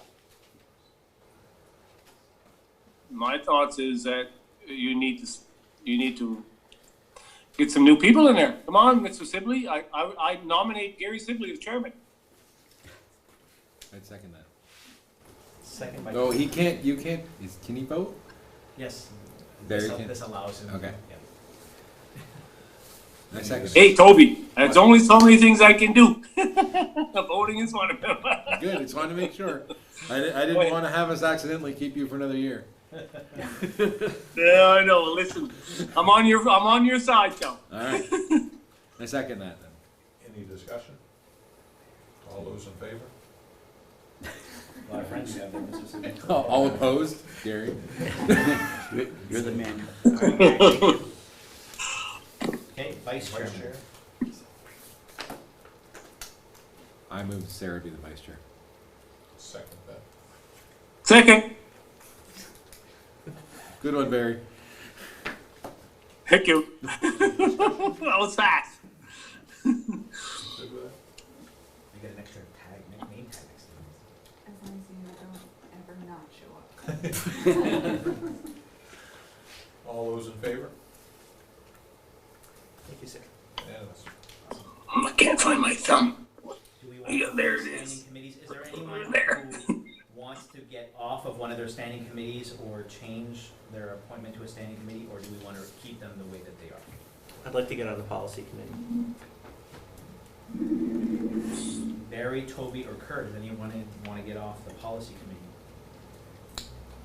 My thoughts is that you need to get some new people in there. Come on, Mr. Sibley. I nominate Gary Sibley as chairman. I'd second that. Second by. No, he can't, you can't, can he vote? Yes. Barry can? This allows him. Okay. Yeah. I second it. Hey, Toby, there's only so many things I can do. Voting is one of them. Good, just wanted to make sure. I didn't want to have us accidentally keep you for another year. Yeah, I know. Listen, I'm on your side, Joe. All right. I second that then. Any discussion? All those in favor? A lot of friends you have there, Mr. Sibley. All opposed? Gary? You're the man. Okay, vice chairman. Chair? I move Sarah be the vice chair. Second that. Second. Good one, Barry. Thank you. That was fast. Good with that? You get an extra tag, name tag next to it. As long as you don't ever not show up. All those in favor? Thank you, sir. Unanimous. I can't find my thumb. Do we want Yeah, to there it standing is. committees? Is there anyone There. who wants to get off of one of their standing committees or change their appointment to a standing committee, or do we want to keep them the way that they are? I'd like to get on the policy committee. Barry, Toby, or Kurt, does anyone want to get off the policy committee?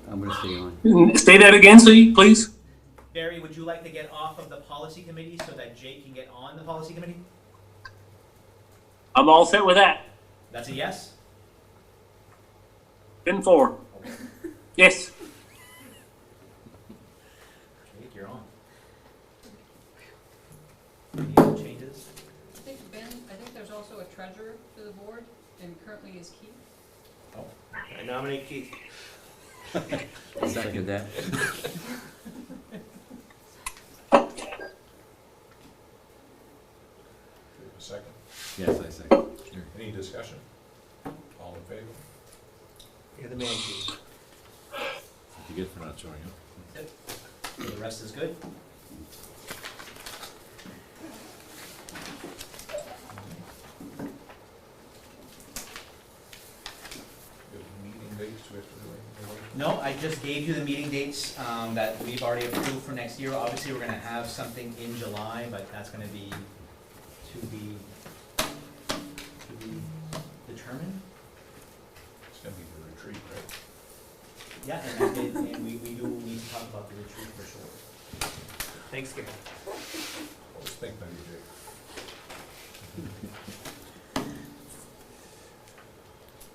I'm gonna stay on. Say that again, please. Barry, would you like to get off of the policy committee so that Jake can get on the policy committee? I'm all set with that. That's a yes? 10-4. Okay. Yes. Jake, you're on. Any other changes? I think there's also a treasurer to the board, and currently is Keith. I nominate Keith. Second that. Do we have a second? Yes, I second. Sure. Any discussion? All in favor? You're the man, Keith. Thank you good for not showing up. So the rest is good? Good meeting dates, do we have to do anything? No, I just gave you the meeting dates that we've already approved for next year. Obviously, we're gonna have something in July, but that's gonna be to be determined. It's gonna be the retreat, right? Yeah, and we do need to talk about the retreat for sure. Thanks, Gary. Always think maybe Jake.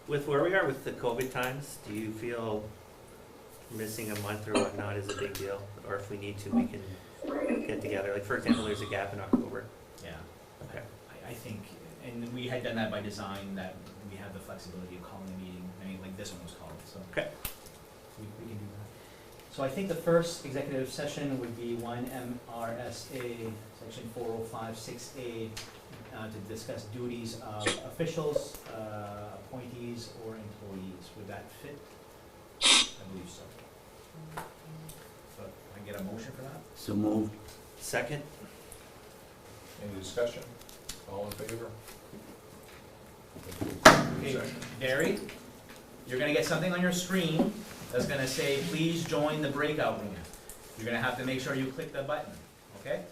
With where we are with the COVID times, do you feel missing a month or whatnot is a big deal? Or if we need to, we can get together? Like, for example, there's a gap in October. Yeah. Okay. I think, and we had done that by design, that we have the flexibility of calling a meeting, I mean, like this one was called, so. Okay. We can do that. So I think the first executive session would be one MRSA, section 4056A, to discuss duties of officials, appointees, or employees. Would that fit? I believe so. So I get a motion for that? So moved. Second? Any discussion? All in favor? Okay, Barry, you're gonna get something on your screen that's gonna say, please join the breakout room. You're gonna have to make sure you click the button, okay?